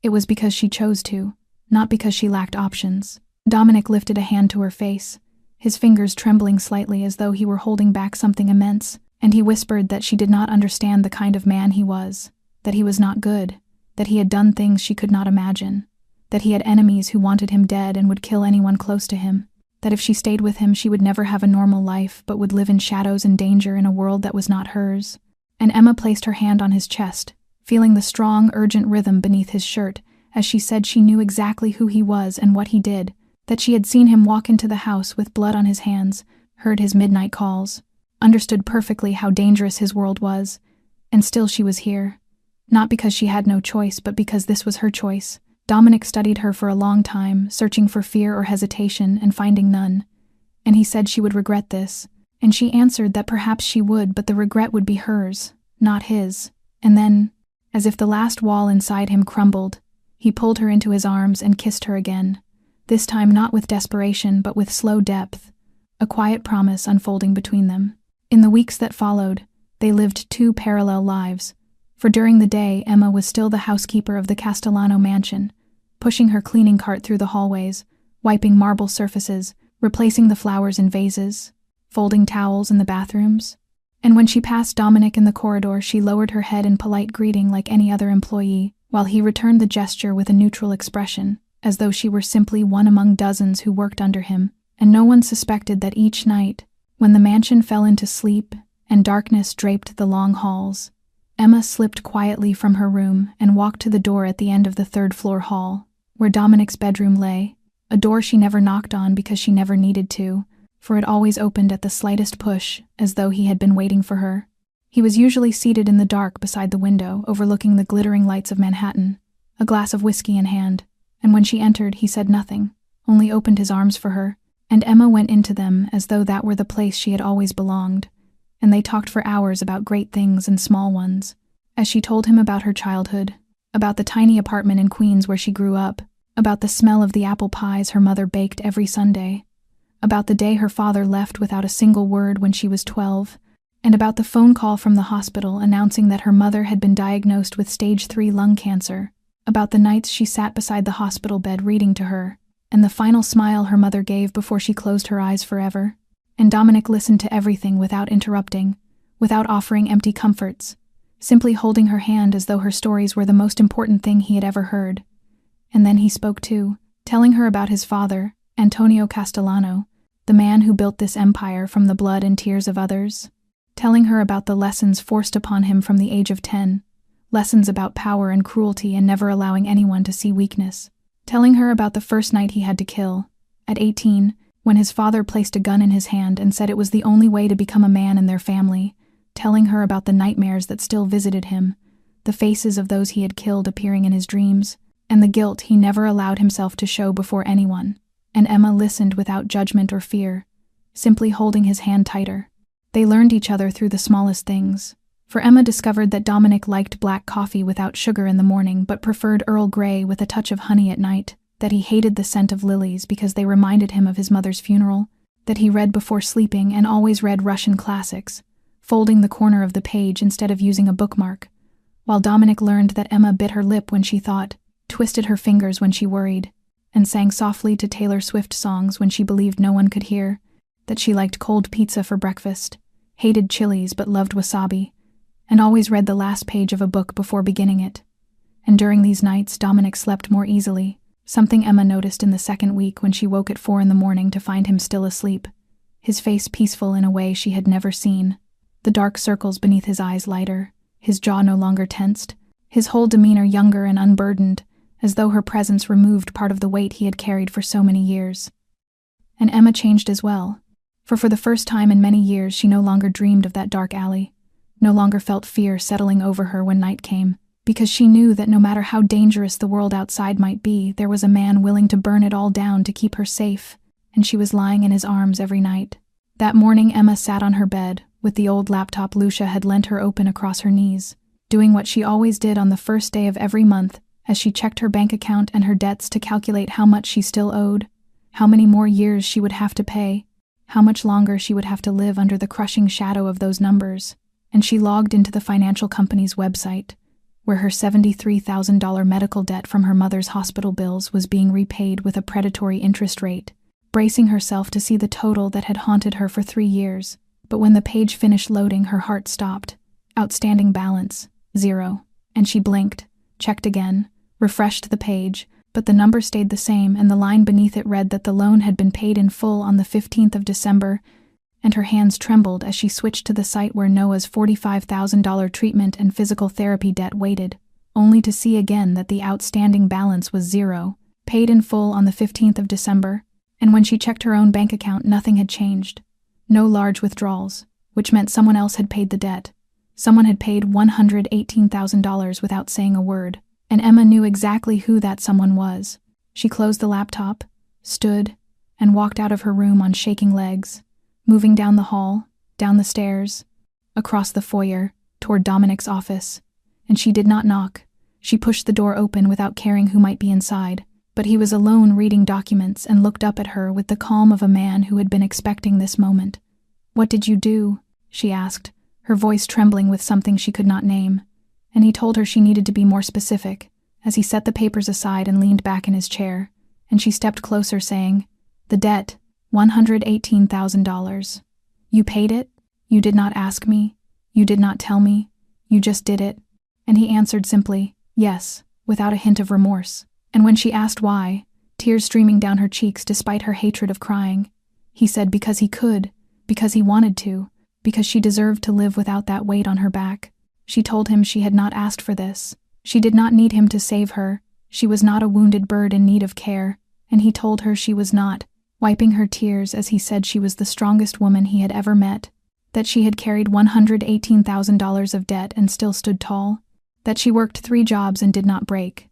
S1: it was because she chose to, not because she lacked options. Dominic lifted a hand to her face, his fingers trembling slightly as though he were holding back something immense, and he whispered that she did not understand the kind of man he was, that he was not good, that he had done things she could not imagine, that he had enemies who wanted him dead and would kill anyone close to him, that if she stayed with him she would never have a normal life but would live in shadows and danger in a world that was not hers. And Emma placed her hand on his chest, feeling the strong, urgent rhythm beneath his shirt, as she said she knew exactly who he was and what he did, that she had seen him walk into the house with blood on his hands, heard his midnight calls, understood perfectly how dangerous his world was, and still she was here. Not because she had no choice, but because this was her choice. Dominic studied her for a long time, searching for fear or hesitation and finding none. And he said she would regret this, and she answered that perhaps she would, but the regret would be hers, not his. And then, as if the last wall inside him crumbled, he pulled her into his arms and kissed her again, this time not with desperation but with slow depth, a quiet promise unfolding between them. In the weeks that followed, they lived two parallel lives, for during the day Emma was still the housekeeper of the Castellano mansion, pushing her cleaning cart through the hallways, wiping marble surfaces, replacing the flowers in vases, folding towels in the bathrooms. And when she passed Dominic in the corridor, she lowered her head in polite greeting like any other employee, while he returned the gesture with a neutral expression, as though she were simply one among dozens who worked under him. And no one suspected that each night, when the mansion fell into sleep and darkness draped the long halls, Emma slipped quietly from her room and walked to the door at the end of the third-floor hall, where Dominic's bedroom lay, a door she never knocked on because she never needed to, for it always opened at the slightest push, as though he had been waiting for her. He was usually seated in the dark beside the window, overlooking the glittering lights of Manhattan, a glass of whiskey in hand, and when she entered he said nothing, only opened his arms for her, and Emma went into them as though that were the place she had always belonged, and they talked for hours about great things and small ones, as she told him about her childhood, about the tiny apartment in Queens where she grew up, about the smell of the apple pies her mother baked every Sunday, about the day her father left without a single word when she was 12, and about the phone call from the hospital announcing that her mother had been diagnosed with stage 3 lung cancer, about the nights she sat beside the hospital bed reading to her, and the final smile her mother gave before she closed her eyes forever. And Dominic listened to everything without interrupting, without offering empty comforts, simply holding her hand as though her stories were the most important thing he had ever heard. And then he spoke too, telling her about his father, Antonio Castellano, the man who built this empire from the blood and tears of others, telling her about the lessons forced upon him from the age of 10, lessons about power and cruelty and never allowing anyone to see weakness, telling her about the first night he had to kill, at 18, when his father placed a gun in his hand and said it was the only way to become a man in their family, telling her about the nightmares that still visited him, the faces of those he had killed appearing in his dreams, and the guilt he never allowed himself to show before anyone. And Emma listened without judgment or fear, simply holding his hand tighter. They learned each other through the smallest things, for Emma discovered that Dominic liked black coffee without sugar in the morning but preferred Earl Grey with a touch of honey at night, that he hated the scent of lilies because they reminded him of his mother's funeral, that he read before sleeping and always read Russian classics, folding the corner of the page instead of using a bookmark, while Dominic learned that Emma bit her lip when she thought, twisted her fingers when she worried, and sang softly to Taylor Swift songs when she believed no one could hear, that she liked cold pizza for breakfast, hated chilies but loved wasabi, and always read the last page of a book before beginning it. And during these nights, Dominic slept more easily, something Emma noticed in the second week when she woke at 4 a.m. to find him still asleep, his face peaceful in a way she had never seen, the dark circles beneath his eyes lighter, his jaw no longer tensed, his whole demeanor younger and unburdened, as though her presence removed part of the weight he had carried for so many years. And Emma changed as well, for the first time in many years she no longer dreamed of that dark alley, no longer felt fear settling over her when night came, because she knew that no matter how dangerous the world outside might be, there was a man willing to burn it all down to keep her safe, and she was lying in his arms every night. That morning Emma sat on her bed, with the old laptop Lucia had lent her open across her knees, doing what she always did on the first day of every month, as she checked her bank account and her debts to calculate how much she still owed, how many more years she would have to pay, how much longer she would have to live under the crushing shadow of those numbers, and she logged into the financial company's website, where her $73,000 medical debt from her mother's hospital bills was being repaid with a predatory interest rate, bracing herself to see the total that had haunted her for 3 years. But when the page finished loading, her heart stopped. Outstanding balance, 0. And she blinked, checked again, refreshed the page, but the number stayed the same and the line beneath it read that the loan had been paid in full on the 15th of December, and her hands trembled as she switched to the site where Noah's $45,000 treatment and physical therapy debt waited, only to see again that the outstanding balance was 0, paid in full on the 15th of December, and when she checked her own bank account nothing had changed. No large withdrawals, which meant someone else had paid the debt. Someone had paid $118,000 without saying a word, and Emma knew exactly who that someone was. She closed the laptop, stood, and walked out of her room on shaking legs, moving down the hall, down the stairs, across the foyer, toward Dominic's office. And she did not knock. She pushed the door open without caring who might be inside, but he was alone reading documents and looked up at her with the calm of a man who had been expecting this moment. "What did you do?" she asked, her voice trembling with something she could not name, and he told her she needed to be more specific, as he set the papers aside and leaned back in his chair, and she stepped closer saying, "The debt, $118,000. You paid it? You did not ask me? You did not tell me? You just did it?" And he answered simply, "Yes," without a hint of remorse. And when she asked why, tears streaming down her cheeks despite her hatred of crying, he said because he could, because he wanted to, because she deserved to live without that weight on her back. She told him she had not asked for this. She did not need him to save her. She was not a wounded bird in need of care, and he told her she was not, wiping her tears as he said she was the strongest woman he had ever met, that she had carried $118,000 of debt and still stood tall, that she worked 3 jobs and did not break,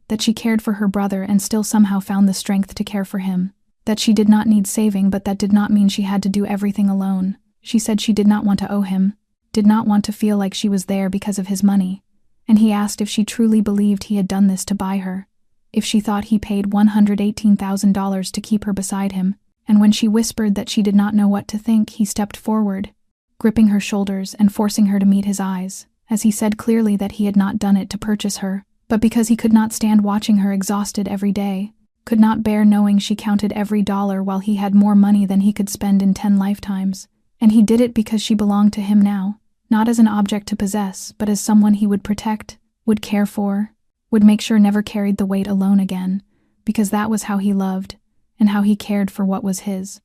S1: that she cared for her brother and still somehow found the strength to care for him, that she did not need saving, but that did not mean she had to do everything alone. She said she did not want to owe him, did not want to feel like she was there because of his money, and he asked if she truly believed he had done this to buy her, if she thought he paid $118,000 to keep her beside him, and when she whispered that she did not know what to think, he stepped forward, gripping her shoulders and forcing her to meet his eyes, as he said clearly that he had not done it to purchase her, but because he could not stand watching her exhausted every day, could not bear knowing she counted every dollar while he had more money than he could spend in 10 lifetimes, and he did it because she belonged to him now, not as an object to possess, but as someone he would protect, would care for, would make sure never carried the weight alone again, because that was how he loved, and how he cared for what was his.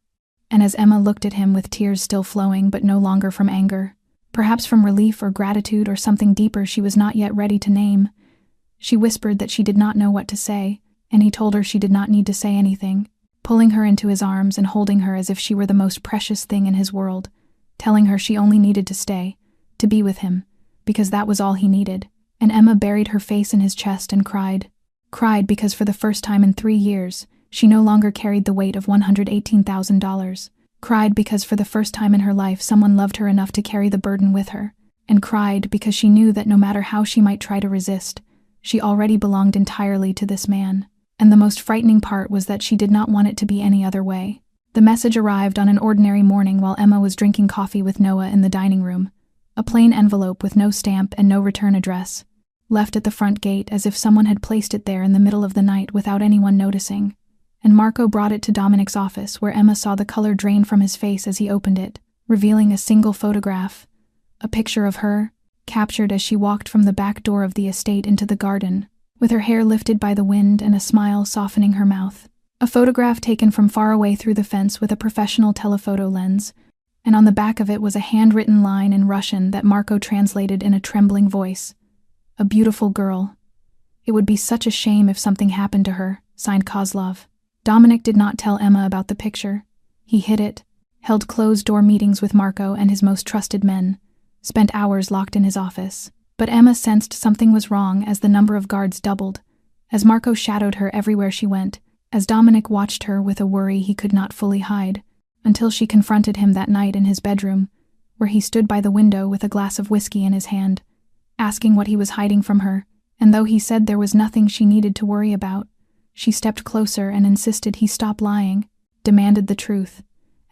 S1: And as Emma looked at him with tears still flowing but no longer from anger, perhaps from relief or gratitude or something deeper she was not yet ready to name, she whispered that she did not know what to say, and he told her she did not need to say anything, pulling her into his arms and holding her as if she were the most precious thing in his world, telling her she only needed to stay, to be with him, because that was all he needed. And Emma buried her face in his chest and cried because for the first time in 3 years, she no longer carried the weight of $118,000, cried because for the first time in her life someone loved her enough to carry the burden with her, and cried because she knew that no matter how she might try to resist, she already belonged entirely to this man. And the most frightening part was that she did not want it to be any other way. The message arrived on an ordinary morning while Emma was drinking coffee with Noah in the dining room, a plain envelope with no stamp and no return address, left at the front gate as if someone had placed it there in the middle of the night without anyone noticing. And Marco brought it to Dominic's office, where Emma saw the color drain from his face as he opened it, revealing a single photograph, a picture of her, captured as she walked from the back door of the estate into the garden, with her hair lifted by the wind and a smile softening her mouth. A photograph taken from far away through the fence with a professional telephoto lens, and on the back of it was a handwritten line in Russian that Marco translated in a trembling voice. "A beautiful girl. It would be such a shame if something happened to her," signed Kozlov. Dominic did not tell Emma about the picture. He hid it, held closed-door meetings with Marco and his most trusted men, spent hours locked in his office. But Emma sensed something was wrong as the number of guards doubled, as Marco shadowed her everywhere she went, as Dominic watched her with a worry he could not fully hide, until she confronted him that night in his bedroom, where he stood by the window with a glass of whiskey in his hand, asking what he was hiding from her, and though he said there was nothing she needed to worry about, she stepped closer and insisted he stop lying, demanded the truth,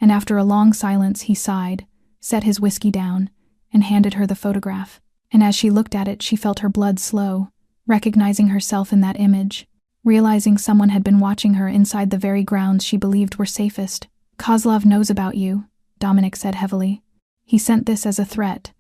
S1: and after a long silence he sighed, set his whiskey down, and handed her the photograph. And as she looked at it, she felt her blood slow, recognizing herself in that image, realizing someone had been watching her inside the very grounds she believed were safest. "Kozlov knows about you," Dominic said heavily. "He sent this as a threat."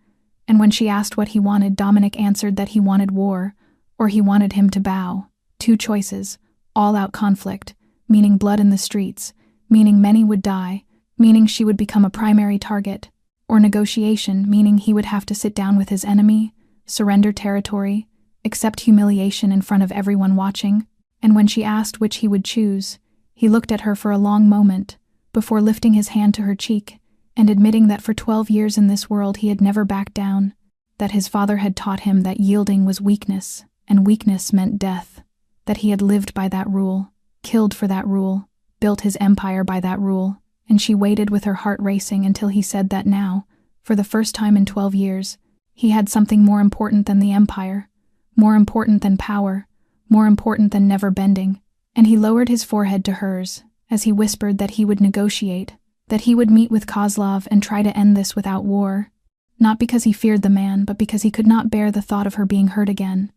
S1: And when she asked what he wanted, Dominic answered that he wanted war, or he wanted him to bow. 2 choices, all-out conflict, meaning blood in the streets, meaning many would die, meaning she would become a primary target, or negotiation, meaning he would have to sit down with his enemy, surrender territory, accept humiliation in front of everyone watching. And when she asked which he would choose, he looked at her for a long moment, before lifting his hand to her cheek and admitting that for 12 years in this world he had never backed down, that his father had taught him that yielding was weakness, and weakness meant death, that he had lived by that rule, killed for that rule, built his empire by that rule. And she waited with her heart racing until he said that now, for the first time in 12 years, he had something more important than the empire, more important than power, more important than never bending. And he lowered his forehead to hers, as he whispered that he would negotiate, that he would meet with Kozlov and try to end this without war. Not because he feared the man, but because he could not bear the thought of her being hurt again.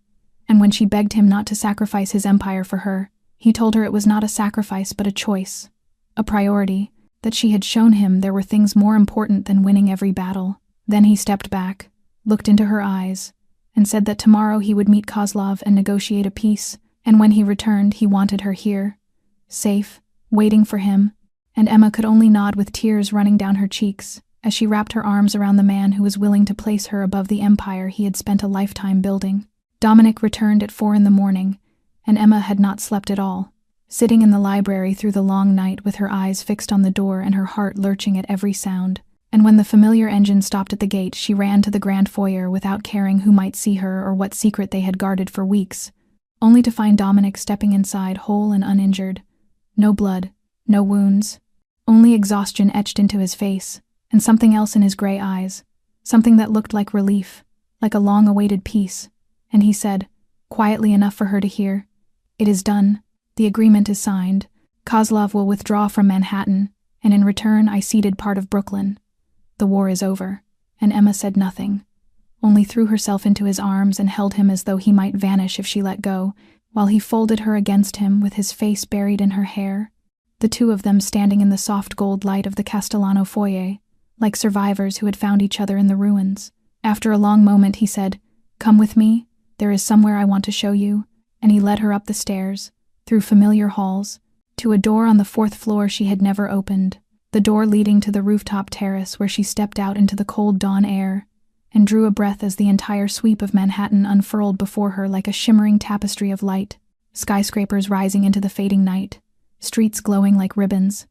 S1: And when she begged him not to sacrifice his empire for her, he told her it was not a sacrifice but a choice, a priority, that she had shown him there were things more important than winning every battle. Then he stepped back, looked into her eyes, and said that tomorrow he would meet Kozlov and negotiate a peace, and when he returned he wanted her here, safe, waiting for him, and Emma could only nod with tears running down her cheeks as she wrapped her arms around the man who was willing to place her above the empire he had spent a lifetime building. Dominic returned at 4 a.m, and Emma had not slept at all, sitting in the library through the long night with her eyes fixed on the door and her heart lurching at every sound. And when the familiar engine stopped at the gate, she ran to the grand foyer without caring who might see her or what secret they had guarded for weeks, only to find Dominic stepping inside whole and uninjured. No blood, no wounds, only exhaustion etched into his face, and something else in his gray eyes, something that looked like relief, like a long-awaited peace. And he said, quietly enough for her to hear, "It is done. The agreement is signed. Kozlov will withdraw from Manhattan, and in return I ceded part of Brooklyn. The war is over." And Emma said nothing, only threw herself into his arms and held him as though he might vanish if she let go, while he folded her against him with his face buried in her hair, the two of them standing in the soft gold light of the Castellano foyer, like survivors who had found each other in the ruins. After a long moment he said, "Come with me, there is somewhere I want to show you," and he led her up the stairs, through familiar halls, to a door on the 4th floor she had never opened, the door leading to the rooftop terrace where she stepped out into the cold dawn air, and drew a breath as the entire sweep of Manhattan unfurled before her like a shimmering tapestry of light, skyscrapers rising into the fading night, streets glowing like ribbons,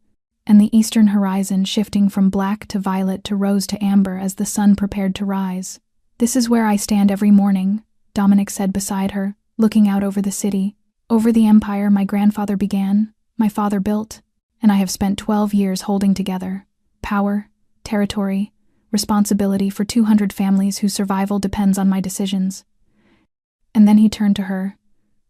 S1: and the eastern horizon shifting from black to violet to rose to amber as the sun prepared to rise. "This is where I stand every morning," Dominic said beside her, looking out over the city, "over the empire my grandfather began, my father built, and I have spent 12 years holding together. Power, territory, responsibility for 200 families whose survival depends on my decisions." And then he turned to her.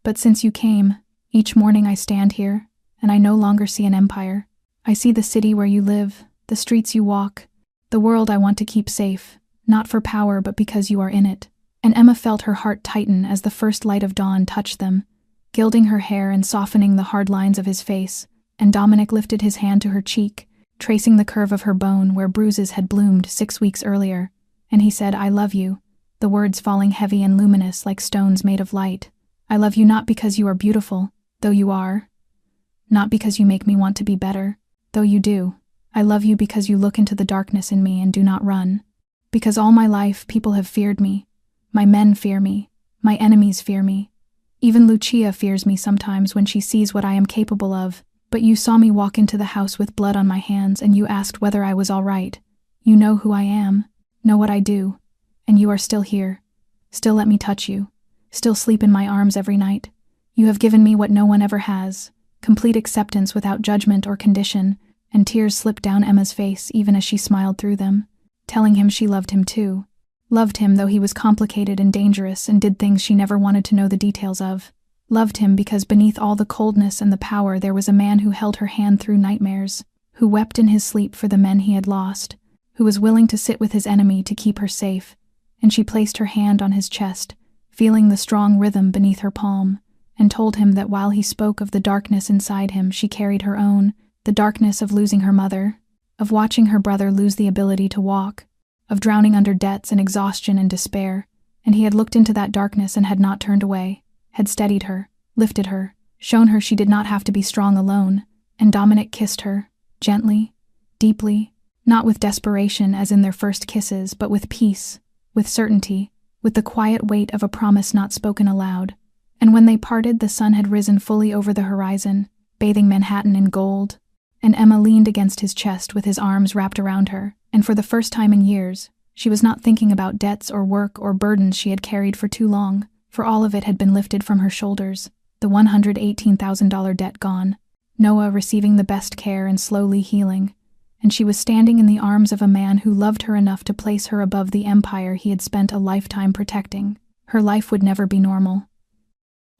S1: "But since you came, each morning I stand here, and I no longer see an empire. I see the city where you live, the streets you walk, the world I want to keep safe, not for power but because you are in it." And Emma felt her heart tighten as the first light of dawn touched them, gilding her hair and softening the hard lines of his face, and Dominic lifted his hand to her cheek, tracing the curve of her bone where bruises had bloomed 6 weeks earlier, and he said, "I love you," the words falling heavy and luminous like stones made of light. "I love you not because you are beautiful, though you are, not because you make me want to be better, though you do. I love you because you look into the darkness in me and do not run. Because all my life people have feared me. My men fear me. My enemies fear me. Even Lucia fears me sometimes when she sees what I am capable of. But you saw me walk into the house with blood on my hands and you asked whether I was all right. You know who I am, know what I do, and you are still here. Still let me touch you. Still sleep in my arms every night. You have given me what no one ever has, complete acceptance without judgment or condition," and tears slipped down Emma's face even as she smiled through them, telling him she loved him too. Loved him though he was complicated and dangerous and did things she never wanted to know the details of. Loved him because beneath all the coldness and the power there was a man who held her hand through nightmares, who wept in his sleep for the men he had lost, who was willing to sit with his enemy to keep her safe, and she placed her hand on his chest, feeling the strong rhythm beneath her palm, and told him that while he spoke of the darkness inside him she carried her own, the darkness of losing her mother, of watching her brother lose the ability to walk, of drowning under debts and exhaustion and despair, and he had looked into that darkness and had not turned away, had steadied her, lifted her, shown her she did not have to be strong alone, and Dominic kissed her, gently, deeply, not with desperation as in their first kisses, but with peace, with certainty, with the quiet weight of a promise not spoken aloud. And when they parted, the sun had risen fully over the horizon, bathing Manhattan in gold, and Emma leaned against his chest with his arms wrapped around her, and for the first time in years, she was not thinking about debts or work or burdens she had carried for too long, for all of it had been lifted from her shoulders, the $118,000 debt gone, Noah receiving the best care and slowly healing, and she was standing in the arms of a man who loved her enough to place her above the empire he had spent a lifetime protecting. Her life would never be normal.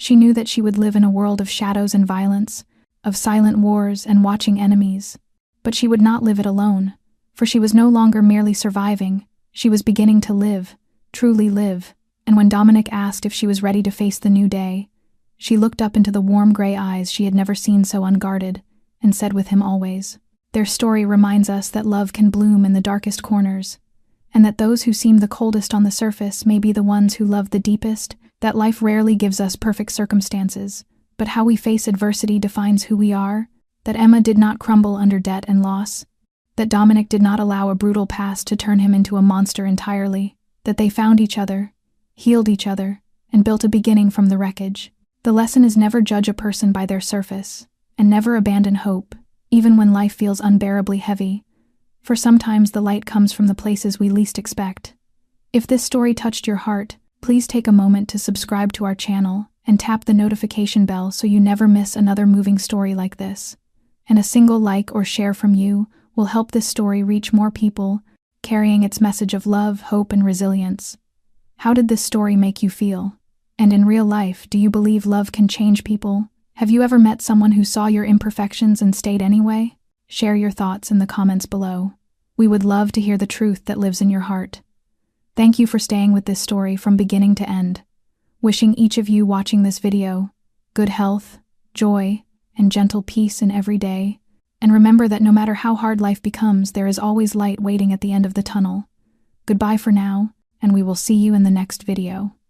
S1: She knew that she would live in a world of shadows and violence, of silent wars and watching enemies. But she would not live it alone, for she was no longer merely surviving, she was beginning to live, truly live. And when Dominic asked if she was ready to face the new day, she looked up into the warm gray eyes she had never seen so unguarded, and said with him always. Their story reminds us that love can bloom in the darkest corners, and that those who seem the coldest on the surface may be the ones who love the deepest, that life rarely gives us perfect circumstances, but how we face adversity defines who we are, that Emma did not crumble under debt and loss, that Dominic did not allow a brutal past to turn him into a monster entirely, that they found each other, healed each other, and built a beginning from the wreckage. The lesson is never judge a person by their surface, and never abandon hope, even when life feels unbearably heavy, for sometimes the light comes from the places we least expect. If this story touched your heart, please take a moment to subscribe to our channel and tap the notification bell so you never miss another moving story like this. And a single like or share from you will help this story reach more people, carrying its message of love, hope, and resilience. How did this story make you feel? And in real life, do you believe love can change people? Have you ever met someone who saw your imperfections and stayed anyway? Share your thoughts in the comments below. We would love to hear the truth that lives in your heart. Thank you for staying with this story from beginning to end. Wishing each of you watching this video good health, joy, and gentle peace in every day. And remember that no matter how hard life becomes, there is always light waiting at the end of the tunnel. Goodbye for now, and we will see you in the next video.